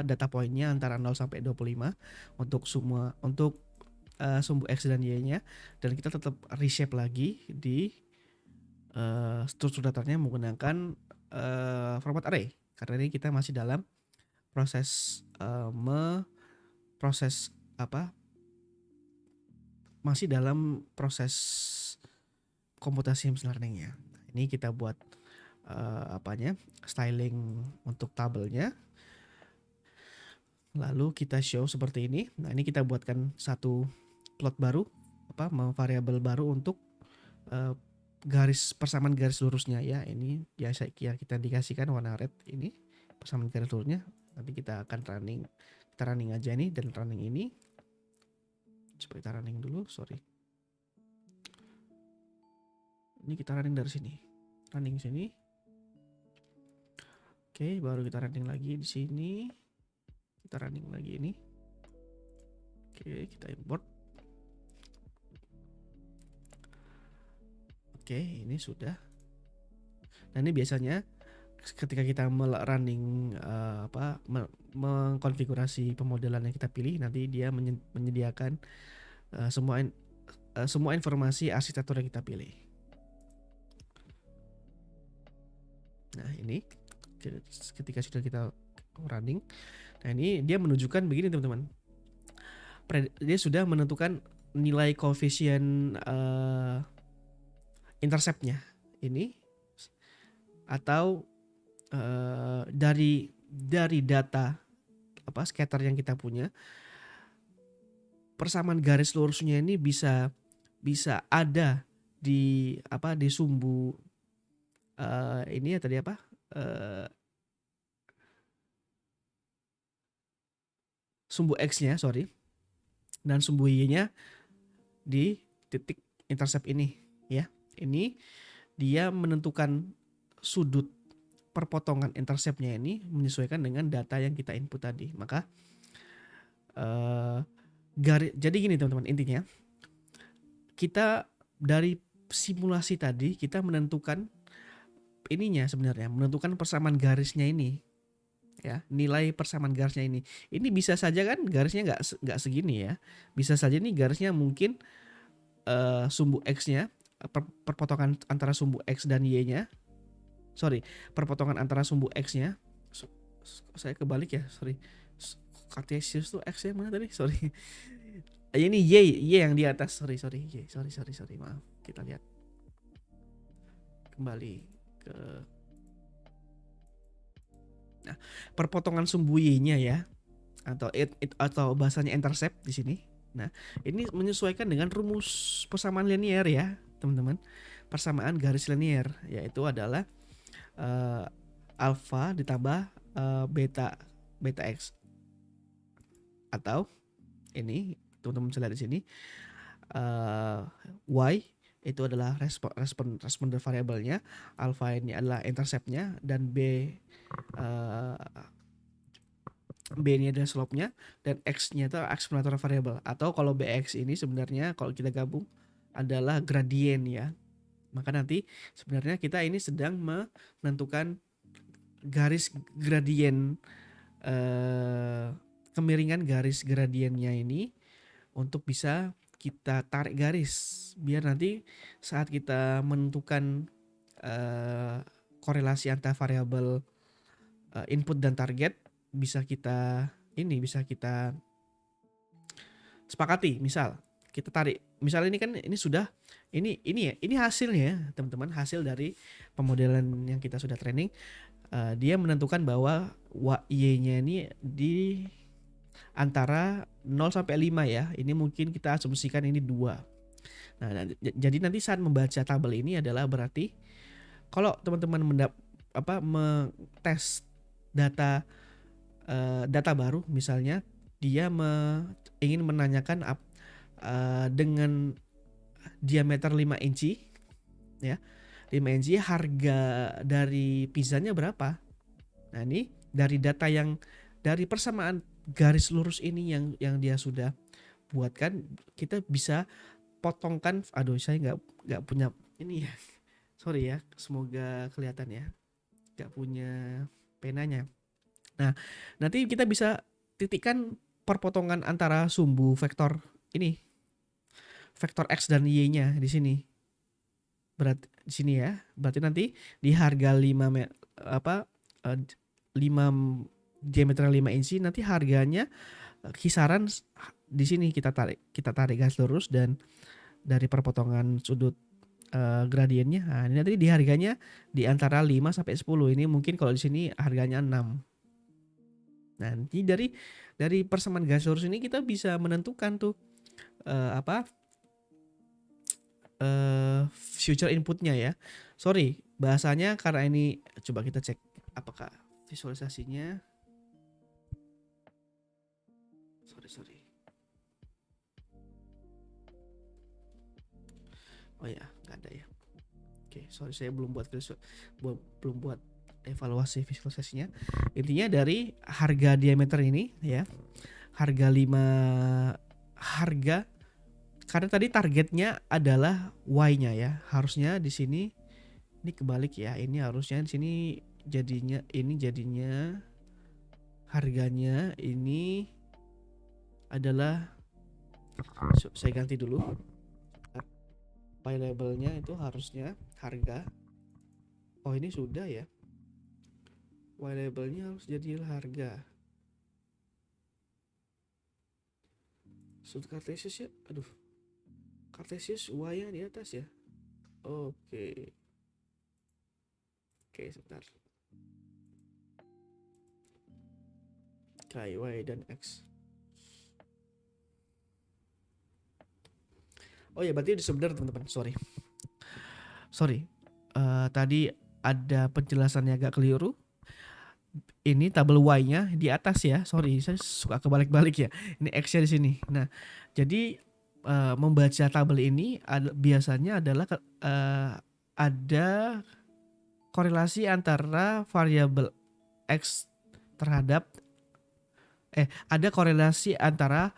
data poinnya antara 0 sampai 25 untuk semua, untuk sumbu x dan y-nya, dan kita tetap reshape lagi di struktur datanya menggunakan format array, karena ini kita masih dalam proses masih dalam proses komputasi machine learning-nya. Ini kita buat styling untuk tabelnya, lalu kita show seperti ini. Nah, ini kita buatkan satu plot baru, variabel baru untuk persamaan garis lurusnya ya. Ini biasa kita dikasihkan warna red, ini persamaan garis lurusnya. Nanti kita akan kita running aja ini, dan running ini coba kita running dulu. Ini kita running dari sini, running sini. Oke, baru kita running lagi di sini, kita running lagi ini. Oke, kita import. Oke, ini sudah. Nah, ini biasanya ketika kita running mengkonfigurasi pemodelan yang kita pilih, nanti dia menyediakan semua informasi arsitektur yang kita pilih. Nah, ini ketika sudah kita running, nah ini dia menunjukkan begini teman-teman, dia sudah menentukan nilai koefisien interceptnya ini, atau dari data scatter yang kita punya, persamaan garis lurusnya ini bisa ada di sumbu ini ya tadi sumbu x-nya dan sumbu y-nya di titik intercept ini ya. Ini dia menentukan sudut perpotongan interceptnya ini menyesuaikan dengan data yang kita input tadi. Maka jadi gini teman-teman, intinya kita dari simulasi tadi kita menentukan menentukan persamaan garisnya ini ya, nilai persamaan garisnya ini bisa saja kan garisnya nggak segini ya, bisa saja nih garisnya mungkin sumbu x-nya, perpotongan antara sumbu x dan y-nya, perpotongan antara sumbu x-nya, saya kebalik ya, Cartesius tuh x-nya mana tadi, ini y yang di atas, sorry, maaf, kita lihat kembali ke perpotongan sumbu y-nya ya, atau bahasanya intercept di sini. Nah, ini menyesuaikan dengan rumus persamaan linear ya, teman-teman. Persamaan garis linear yaitu adalah alpha ditambah beta x, atau ini teman-teman bisa lihat di sini, eh, Y itu adalah responder variabelnya, alpha ini adalah interceptnya, dan eh, B ini adalah slope-nya, dan X-nya itu exploratory variable. Atau kalau BX ini sebenarnya kalau kita gabung adalah gradien ya. Maka nanti sebenarnya kita ini sedang menentukan garis gradien, kemiringan garis gradiennya ini untuk bisa kita tarik garis biar nanti saat kita menentukan eh, korelasi antar variabel input dan target bisa kita sepakati. Misal kita tarik, misal ini kan ini sudah ini hasilnya ya teman-teman, hasil dari pemodelan yang kita sudah training. Dia menentukan bahwa y-nya ini di antara 0 sampai 5 ya. Ini mungkin kita asumsikan ini 2. Nah, jadi nanti saat membaca tabel ini adalah berarti kalau teman-teman tes data baru, misalnya dia ingin menanyakan dengan diameter 5 inci ya. 5 inci harga dari pizzanya berapa? Nah, ini dari data yang dari persamaan garis lurus ini yang dia sudah buatkan, kita bisa potongkan. Aduh, saya nggak punya ini ya. Sorry ya, semoga kelihatan ya. Nggak punya penanya. Nah, nanti kita bisa titikkan perpotongan antara sumbu vektor ini, vektor X dan Y-nya di sini. Berarti di sini ya. Berarti nanti di harga 5 diameter 5 inci nanti harganya kisaran di sini kita tarik garis lurus dan dari perpotongan sudut gradiennya. Nah, ini nanti di harganya di antara 5 sampai 10. Ini mungkin kalau di sini harganya 6. Nanti dari persamaan garis lurus ini kita bisa menentukan tuh future inputnya ya. Sorry, bahasanya karena ini coba kita cek apakah visualisasinya. Sorry. Oh ya, nggak ada ya. Oke, sorry saya belum buat evaluasi visualisasinya. Intinya dari harga diameter ini ya, harga karena tadi targetnya adalah Y-nya ya. Harusnya di sini ini kebalik ya. Ini harusnya di sini jadinya harganya ini adalah, saya ganti dulu. Y labelnya itu harusnya harga. Oh, ini sudah ya. Y labelnya harus jadi harga. Sudut kartesius ya. Aduh. Kartesius Y-nya di atas ya. Oke. Oke, sebentar. K, Y, dan X. Oh ya, berarti sebentar teman-teman. Sorry. Tadi ada penjelasannya agak keliru. Ini tabel Y-nya di atas ya. Sorry, saya suka kebalik-balik ya. Ini X-nya di sini. Nah, jadi membaca tabel ini biasanya adalah ada korelasi antara variabel X terhadap ada korelasi antara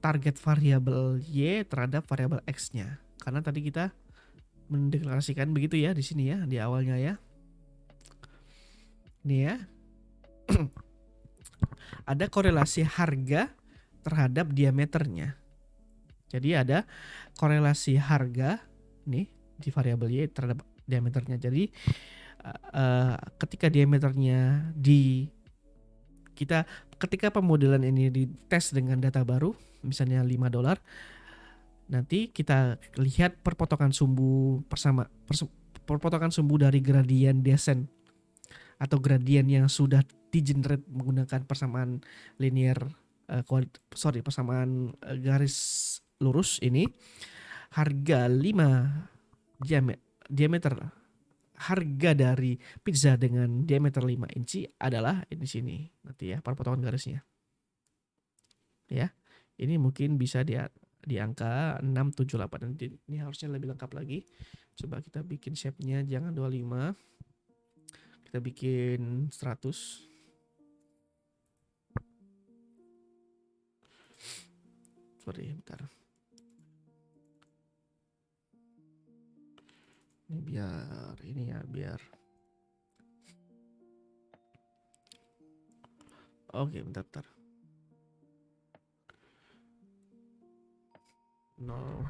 target variabel Y terhadap variabel X-nya. Karena tadi kita mendeklarasikan begitu ya di sini ya, di awalnya ya. Ini ya. Ada korelasi harga terhadap diameternya. Jadi ada korelasi harga nih di variabel Y terhadap diameternya. Jadi ketika diameternya ketika pemodelan ini dites dengan data baru, misalnya $5, nanti kita lihat perpotongan sumbu dari gradien descent atau gradien yang sudah di-generate menggunakan persamaan linear persamaan garis lurus ini. Harga 5 diameter harga dari pizza dengan diameter 5 inci adalah di sini nanti ya perpotongan garisnya. Ya. Ini mungkin bisa di angka 678. Ini harusnya lebih lengkap lagi. Coba kita bikin shape-nya jangan 25. Kita bikin 100. Sorry, bentar. Ini biar ini ya, biar. Oke, bentar. 0.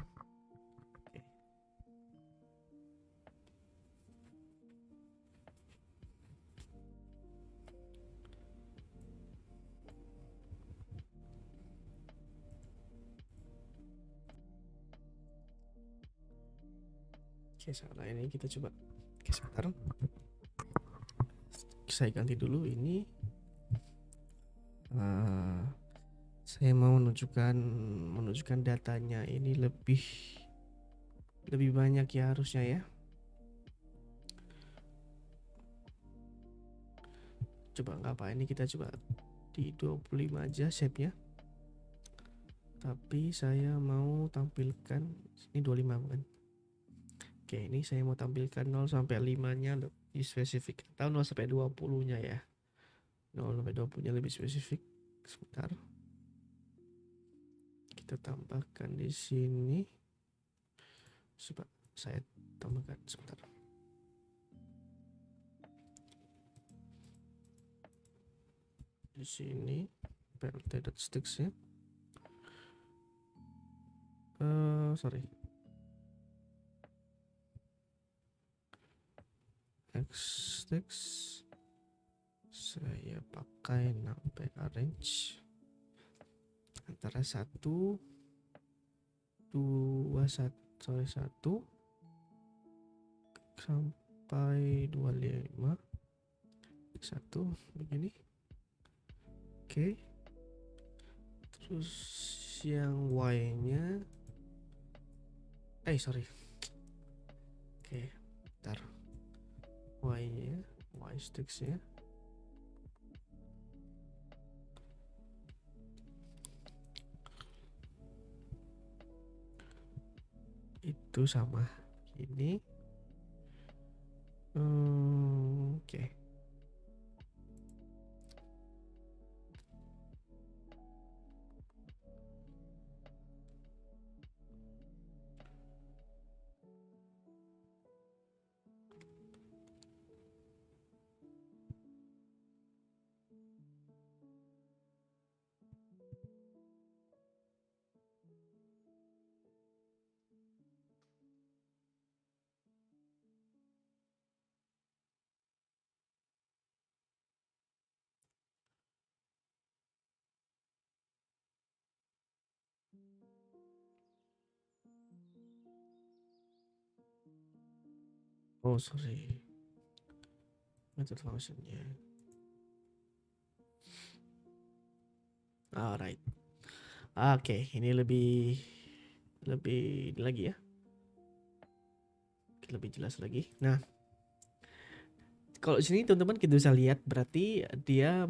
Oke, salah ini kita coba. Oke, sebentar. Saya ganti dulu ini. Saya mau menunjukkan datanya ini lebih banyak ya harusnya ya. Coba nggak apa, ini kita coba di 25 aja shape-nya. Tapi saya mau tampilkan ini 25 bukan? Oke, ini saya mau tampilkan 0 sampai 5-nya lebih spesifik, atau 0 sampai 20-nya ya. 0 sampai 20-nya lebih spesifik. Sebentar. Kita tambahkan di sini. Coba saya tambahkan sebentar. Di sini plt.sticks ya. Sorry. Sticks. Saya pakai numpy arrange antara 1 2 1 sampai 25 1 begini. Oke. Terus yang Y-nya sorry. Oke, bentar. Y-nya, Y sticks-nya. Itu sama ini. Oke. Oh, sorry. Method function-nya. Alright. Oke, ini lebih lagi ya. Lebih jelas lagi. Nah, kalau di sini teman-teman kita bisa lihat berarti dia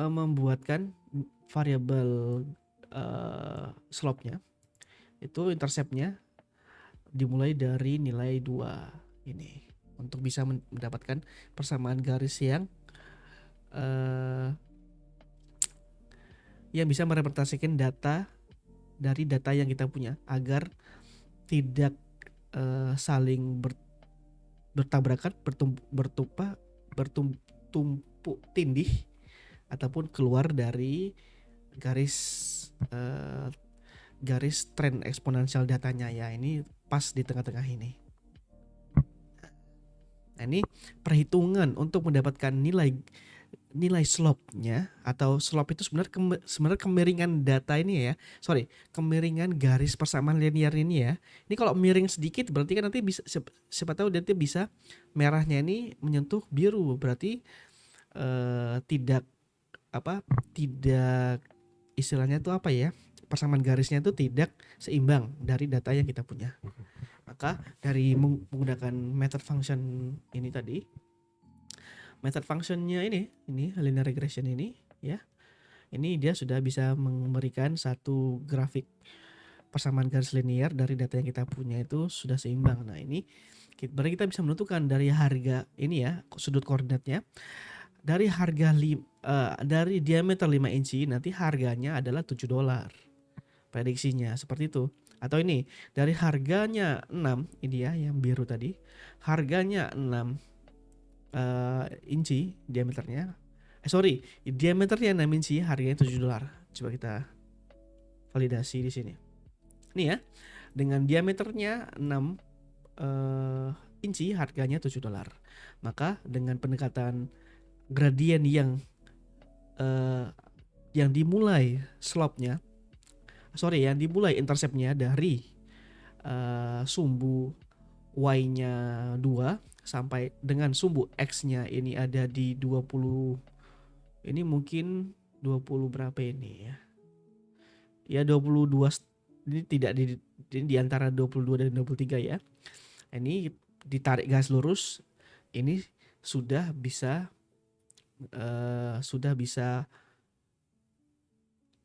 membuatkan variabel slope-nya itu intercept-nya dimulai dari nilai 2 ini untuk bisa mendapatkan persamaan garis yang bisa merepresentasikan data dari data yang kita punya agar tidak saling bertabrakan, bertumpuk tindih ataupun keluar dari garis tren eksponensial datanya ya. Ini pas di tengah-tengah ini. Nah, ini perhitungan untuk mendapatkan nilai slope-nya, atau slope itu sebenarnya kemiringan data ini ya. Sorry, kemiringan garis persamaan linear ini ya. Ini kalau miring sedikit berarti kan nanti bisa siapa tahu nanti bisa merahnya ini menyentuh biru, berarti tidak istilahnya itu apa ya? Persamaan garisnya itu tidak seimbang dari data yang kita punya. Maka dari menggunakan method function ini tadi, method functionnya ini linear regression ini ya, Ini dia sudah bisa memberikan satu grafik persamaan garis linear dari data yang kita punya itu sudah seimbang. Nah, ini berarti kita bisa menentukan dari harga ini ya, sudut koordinatnya. Dari dari diameter 5 inci nanti harganya adalah $7. Prediksinya seperti itu. Atau ini, dari harganya 6, ini ya yang biru tadi. Harganya 6 inci diameternya. Diameternya 6 inci, harganya $7. Coba kita validasi di sini. Ini ya, dengan diameternya 6 inci, harganya $7. Maka dengan pendekatan gradien yang dimulai yang dimulai interceptnya dari sumbu y-nya 2 sampai dengan sumbu x-nya ini ada di 20, ini mungkin 20 berapa ini ya? Ya 22, ini tidak di antara 22 dan 23 ya. Ini ditarik garis lurus, ini sudah bisa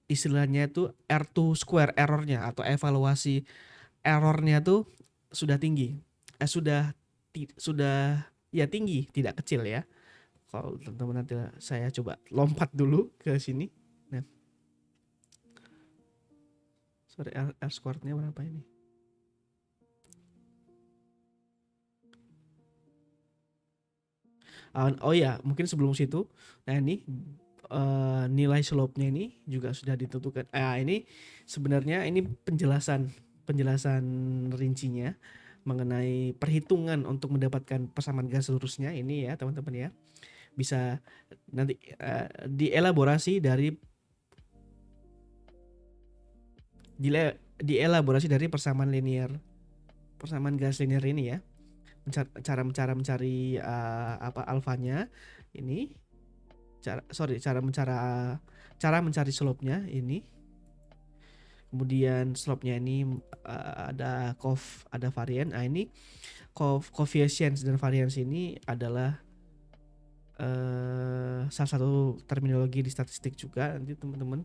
istilahnya itu R2 square errornya atau evaluasi errornya tuh sudah tinggi. Sudah ya tinggi, tidak kecil ya. Kalau teman-teman nanti saya coba lompat dulu ke sini. Nah, R squared-nya berapa ini? Oh ya, mungkin sebelum situ. Nah, ini nilai slope-nya ini juga sudah ditentukan. Ini sebenarnya ini penjelasan rincinya mengenai perhitungan untuk mendapatkan persamaan garis lurusnya ini ya teman-teman ya. Bisa nanti dielaborasi dari persamaan garis linear ini ya. Cara mencari alfanya ini. Cara mencari slope-nya ini. Kemudian slope-nya ini ada varian. Ini coefficients dan variance ini adalah salah satu terminologi di statistik juga. Nanti teman-teman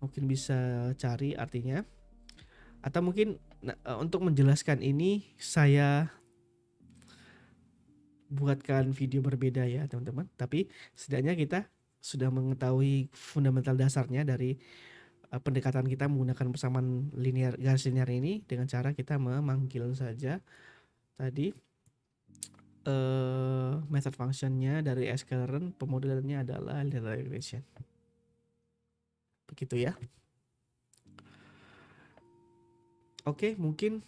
mungkin bisa cari artinya. Atau mungkin untuk menjelaskan ini saya buatkan video berbeda ya teman-teman. Tapi setidaknya kita sudah mengetahui fundamental dasarnya dari pendekatan kita menggunakan persamaan garis linear ini dengan cara kita memanggil saja tadi method functionnya dari sklearn, pemodelannya adalah linear regression. Begitu ya. Oke, mungkin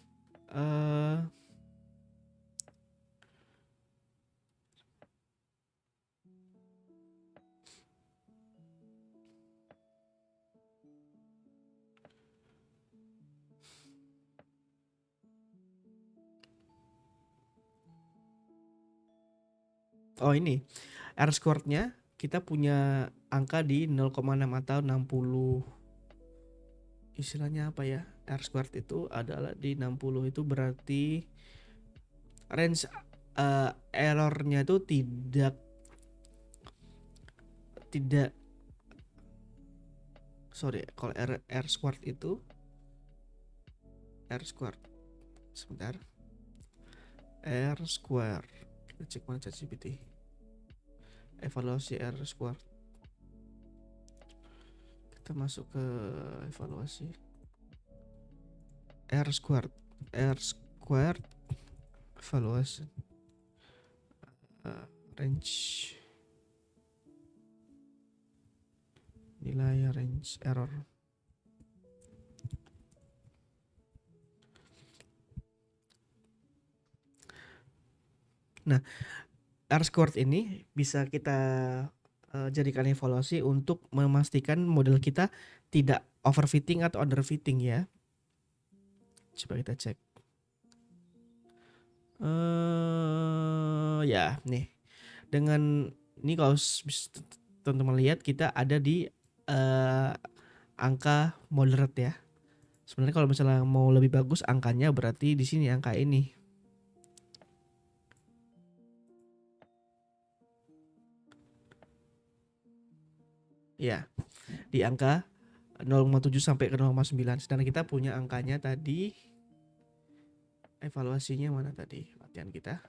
ini R squared-nya kita punya angka di 0,6 atau 60. Istilahnya apa ya? R squared itu adalah di 60, itu berarti range errornya itu tidak kalau R squared itu sebentar, R square kita cek mana ChatGPT evaluasi R square, kita masuk ke evaluasi R square evaluasi range nilai range error. Nah, R squared ini bisa kita jadikan evaluasi untuk memastikan model kita tidak overfitting atau underfitting ya. Coba kita cek. Ya, nih. Dengan ini kalau teman-teman lihat kita ada di angka moderate ya. Sebenarnya kalau misalnya mau lebih bagus angkanya berarti di sini angka ini. Ya, di angka 0,7 sampai ke 0,9. Sedangkan kita punya angkanya tadi, evaluasinya mana tadi latihan kita?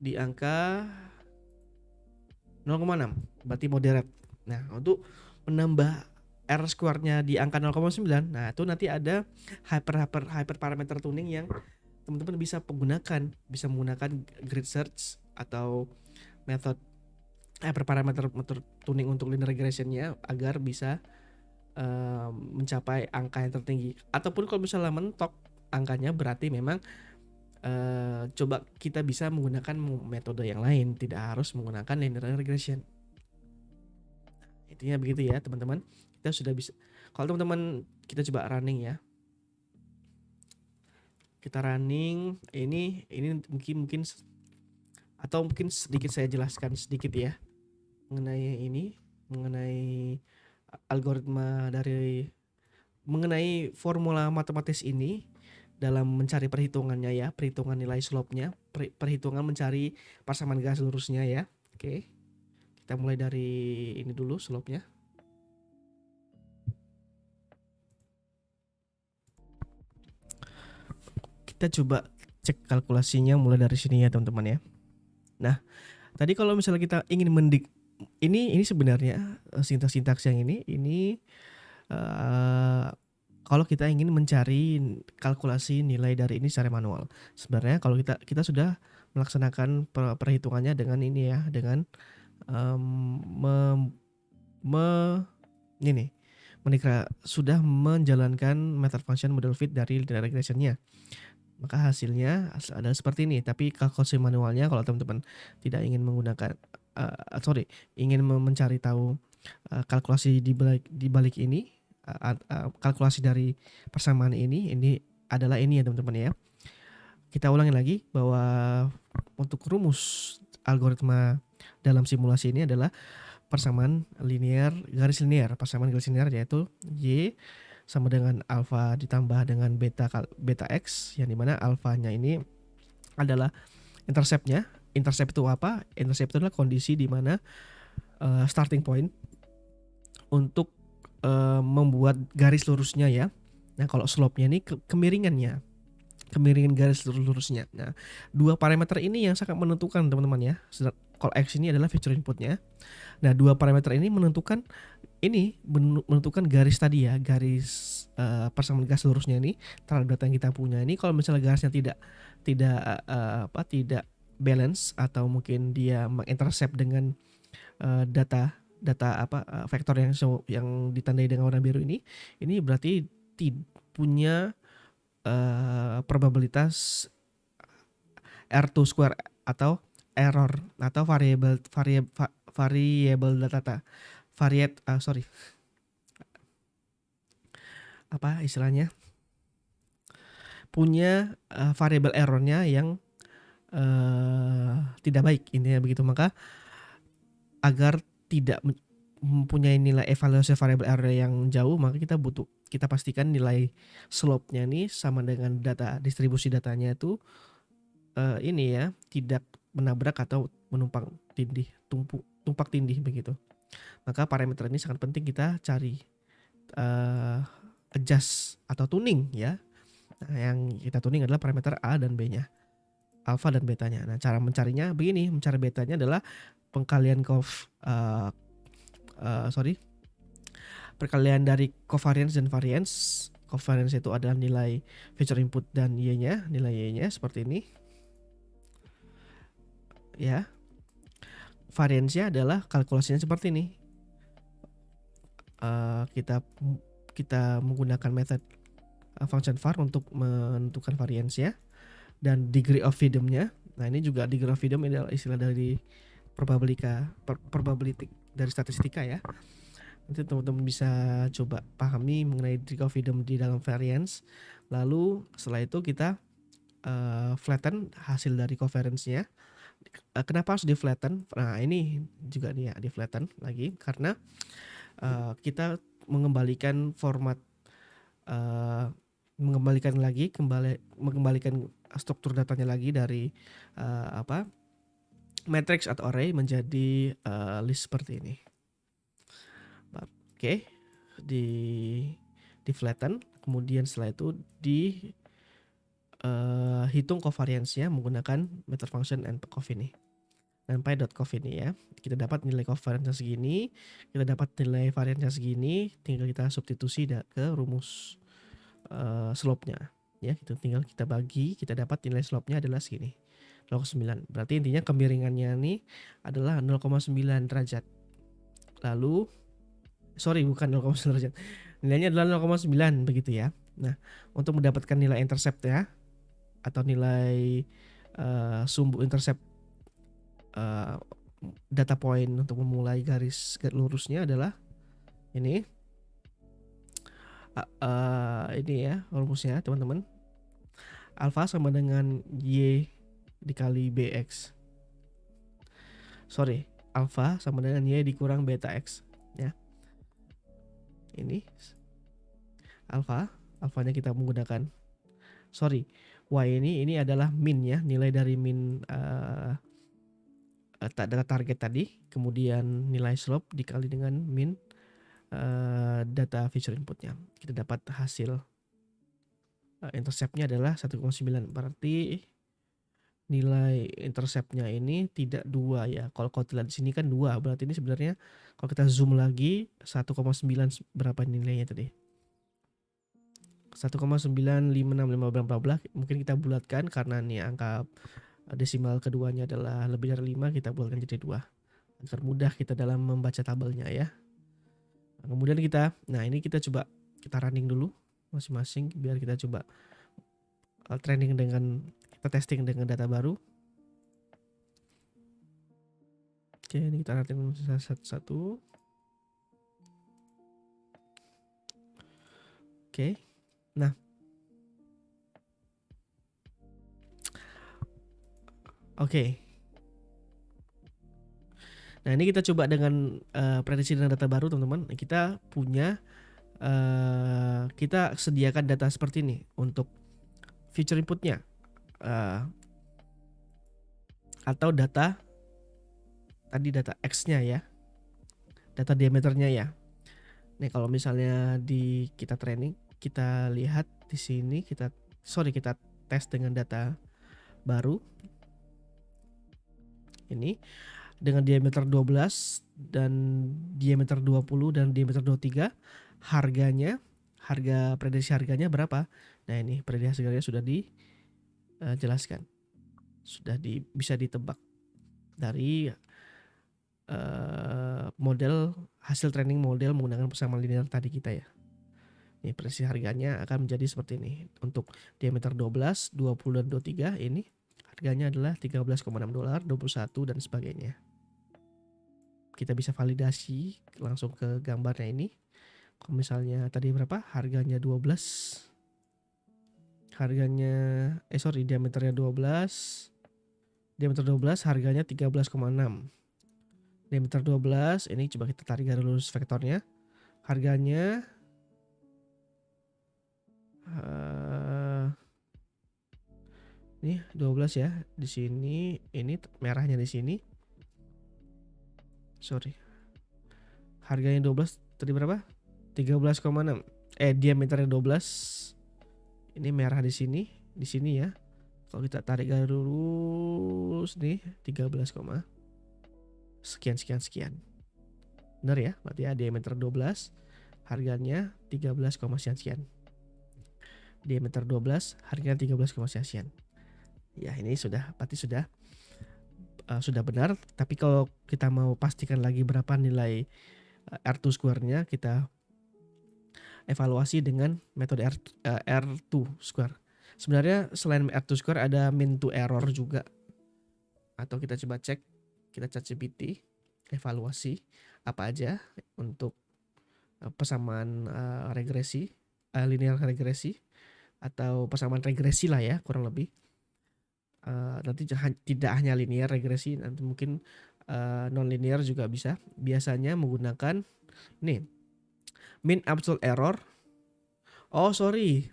Di angka 0,6, berarti moderate. Nah, untuk menambah R square-nya di angka 0,9, nah itu nanti ada hyper parameter tuning yang teman-teman bisa menggunakan grid search atau method hyperparameter tuning untuk linear regression-nya agar bisa mencapai angka yang tertinggi. Ataupun kalau misalnya mentok angkanya, berarti memang coba kita bisa menggunakan metode yang lain, tidak harus menggunakan linear regression. Intinya begitu ya teman-teman. Kita sudah bisa, kalau teman-teman kita coba running ya, kita running ini mungkin atau mungkin sedikit saya jelaskan sedikit ya mengenai algoritma mengenai formula matematis ini dalam mencari perhitungannya ya, perhitungan nilai slope-nya, perhitungan mencari persamaan garis lurusnya ya. Oke. Kita mulai dari ini dulu slope-nya. Kita coba cek kalkulasinya mulai dari sini ya teman-teman ya. Nah, tadi kalau misalnya kita ingin ini sebenarnya sintaks yang ini kalau kita ingin mencari kalkulasi nilai dari ini secara manual. Sebenarnya kalau kita sudah melaksanakan perhitungannya dengan ini ya, dengan sudah menjalankan method function model fit dari linear regression-nya. Maka hasilnya adalah seperti ini. Tapi kalkulasi manualnya kalau teman-teman tidak ingin menggunakan ingin mencari tahu kalkulasi di balik ini, kalkulasi dari persamaan ini adalah ini ya teman-teman ya. Kita ulangi lagi bahwa untuk rumus algoritma dalam simulasi ini adalah persamaan garis linear yaitu Y sama dengan alfa ditambah dengan beta x, yang dimana alfanya ini adalah interceptnya. Intercept itu apa? Intercept itu adalah kondisi di mana starting point untuk membuat garis lurusnya ya. Nah kalau slope-nya ini kemiringan garis lurusnya. Nah dua parameter ini yang sangat menentukan teman-teman ya. Kalau x ini adalah feature inputnya. Nah dua parameter ini menentukan garis tadi ya, garis persamaan garis lurusnya ini terhadap data yang kita punya ini. Kalau misalnya garisnya tidak balance atau mungkin dia mengintercept dengan data vektor yang ditandai dengan warna biru ini berarti punya probabilitas R2 square atau error atau variable data istilahnya punya variable errornya yang tidak baik, intinya begitu. Maka agar tidak mempunyai nilai evaluasi variable error yang jauh, maka kita pastikan nilai slope-nya ini sama dengan data distribusi datanya itu ini ya, tidak menabrak atau tumpak tindih begitu. Maka parameter ini sangat penting kita cari adjust atau tuning ya. Nah, yang kita tuning adalah parameter A dan B-nya, alfa dan betanya. Nah, cara mencarinya begini, mencari betanya adalah perkalian dari covariance dan variance. Covariance itu adalah nilai feature input dan Y-nya, nilai Y-nya seperti ini. Ya. Variance-nya adalah kalkulasinya seperti ini. Kita menggunakan method function var untuk menentukan variance-nya dan degree of freedom-nya. Nah, ini juga degree of freedom adalah istilah dari probability dari statistika ya. Nanti teman-teman bisa coba pahami mengenai degree of freedom di dalam variance. Lalu setelah itu kita flatten hasil dari covariance-nya. Kenapa harus di flatten? Nah, ini juga nih ya, di flatten lagi karena kita mengembalikan format mengembalikan struktur datanya lagi dari matrix atau array menjadi list seperti ini. Oke, di flatten, kemudian setelah itu di hitung covariance-nya menggunakan method function npcov ini. NumPy.conv ini ya. Kita dapat nilai covariance segini, kita dapat nilai variance segini, tinggal kita substitusi ke rumus slope-nya. Ya, gitu tinggal kita bagi, kita dapat nilai slope-nya adalah segini. 0,9. Berarti intinya kemiringannya ini adalah 0,9 derajat. Lalu bukan 0,9 derajat. Nilainya adalah 0,9 begitu ya. Nah, untuk mendapatkan nilai intercept ya atau nilai sumbu intercept data point untuk memulai garis lurusnya adalah ini. Ini ya rumusnya teman-teman. Alpha sama dengan Y dikali BX. Alpha sama dengan Y dikurang beta X ya. Ini alfanya kita menggunakan Y ini adalah min ya, nilai dari min data target tadi, kemudian nilai slope dikali dengan min data feature inputnya. Kita dapat hasil interceptnya adalah 1,9. Berarti nilai interceptnya ini tidak 2 ya. Kalau lihat di sini kan 2, berarti ini sebenarnya kalau kita zoom lagi 1,9 berapa nilainya tadi? 1,95656 mungkin kita bulatkan karena ini angka desimal keduanya adalah lebih dari 5, kita bulatkan jadi 2 agar mudah kita dalam membaca tabelnya ya. Nah, kemudian ini kita coba kita running dulu masing-masing biar kita coba kita testing dengan data baru. Oke, ini kita running satu-satu. Oke. Nah, oke. Nah, ini kita coba dengan prediksi dengan data baru teman-teman. Kita punya kita sediakan data seperti ini untuk feature inputnya atau data X-nya ya, data diameternya ya. Nih kalau misalnya kita training, kita lihat di sini kita tes dengan data baru ini dengan diameter 12 dan diameter 20 dan diameter 23. Harga prediksi harganya berapa? Nah, ini prediksi harganya sudah dijelaskan. Sudah bisa ditebak dari model hasil training model menggunakan persamaan linear tadi kita ya. Ini prediksi harganya akan menjadi seperti ini. Untuk diameter 12, 20 dan 23 ini harganya adalah $13,6, 21 dan sebagainya. Kita bisa validasi langsung ke gambarnya ini. Kalau misalnya tadi berapa? Harganya 12. Diameternya 12. Diameter 12 harganya 13,6. Diameter 12 ini coba kita tarik garis lurus vektornya. Harganya ini 12 ya. Di sini ini merahnya di sini. Harganya 12 tadi berapa? 13,6. Diameternya 12. Ini merah di sini ya. Kalau kita tarik garis lurus nih 13, sekian. Benar ya? Berarti ya diameter 12 harganya 13, sekian. Diameter 12 harganya 13, sekian. Ya, ini berarti sudah benar. Tapi kalau kita mau pastikan lagi berapa nilai R2 square-nya, kita evaluasi dengan metode R2 square. Sebenarnya selain R2 square ada mean to error juga. Atau kita coba cek, kita ChatGPT evaluasi apa aja untuk persamaan regresi, linear regresi atau persamaan regresi lah ya kurang lebih. Nanti tidak hanya linear regresi, nanti mungkin non linear juga bisa. Biasanya menggunakan ini mean absolute error.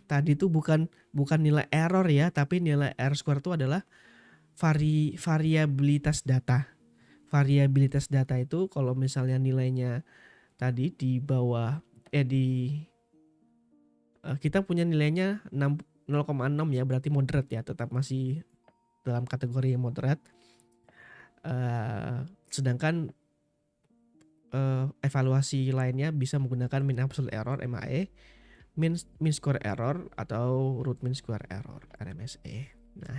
Tadi itu bukan nilai error ya, tapi nilai R square itu adalah variabilitas data. Variabilitas data itu kalau misalnya nilainya tadi di bawah di kita punya nilainya 0,6 ya, berarti moderate ya, tetap masih dalam kategori yang moderate. Sedangkan evaluasi lainnya bisa menggunakan mean absolute error (MAE), mean square error atau root mean square error (RMSE). Nah,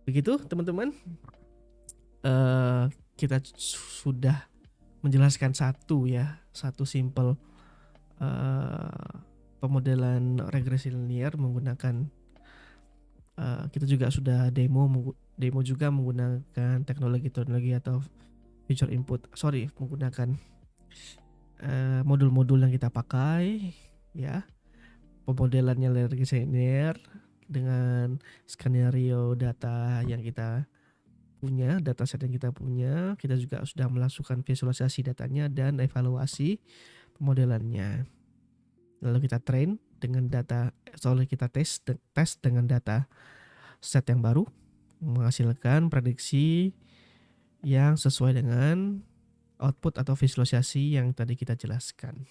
begitu teman-teman. Kita sudah menjelaskan satu simple pemodelan regresi linear menggunakan kita juga sudah demo juga menggunakan teknologi atau feature input, menggunakan modul-modul yang kita pakai ya, pemodelannya regresi linear dengan skenario data yang kita punya, dataset yang kita punya. Kita juga sudah melakukan visualisasi datanya dan evaluasi pemodelannya. Lalu kita train dengan data, kita tes dengan data set yang baru, menghasilkan prediksi yang sesuai dengan output atau visualisasi yang tadi kita jelaskan.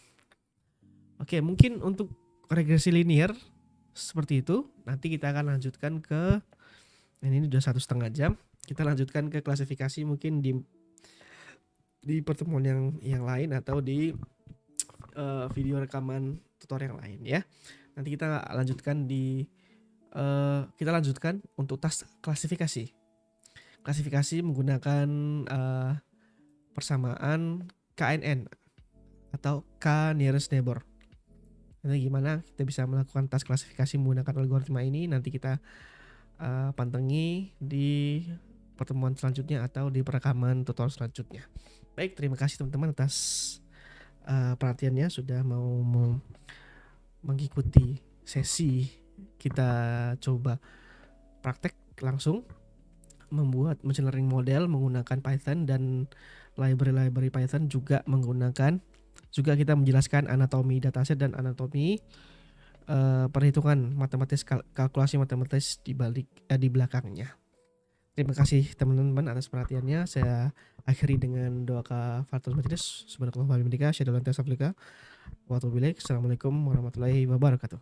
Oke, mungkin untuk regresi linear seperti itu. Nanti kita akan lanjutkan ke ini udah 1,5 jam. Kita lanjutkan ke klasifikasi mungkin di pertemuan yang lain atau di video rekaman tutorial lain ya. Nanti kita lanjutkan untuk tas klasifikasi menggunakan persamaan KNN atau K nearest neighbor. Nanti gimana kita bisa melakukan tas klasifikasi menggunakan algoritma ini, nanti kita pantengi di pertemuan selanjutnya atau di perekaman tutorial selanjutnya. Baik, terima kasih teman-teman atas perhatiannya, sudah mau mengikuti sesi kita coba praktek langsung membuat machine learning model menggunakan Python dan library Python, juga kita menjelaskan anatomi dataset dan anatomi perhitungan matematis, kalkulasi matematis di belakangnya. Terima kasih teman-teman atas perhatiannya. Saya akhiri dengan doa kafaratul majelis. Subhanallah wa bihamdika, asyhadu an la ilaha illa anta, astaghfiruka wa atubu ilaik. Assalamualaikum warahmatullahi wabarakatuh.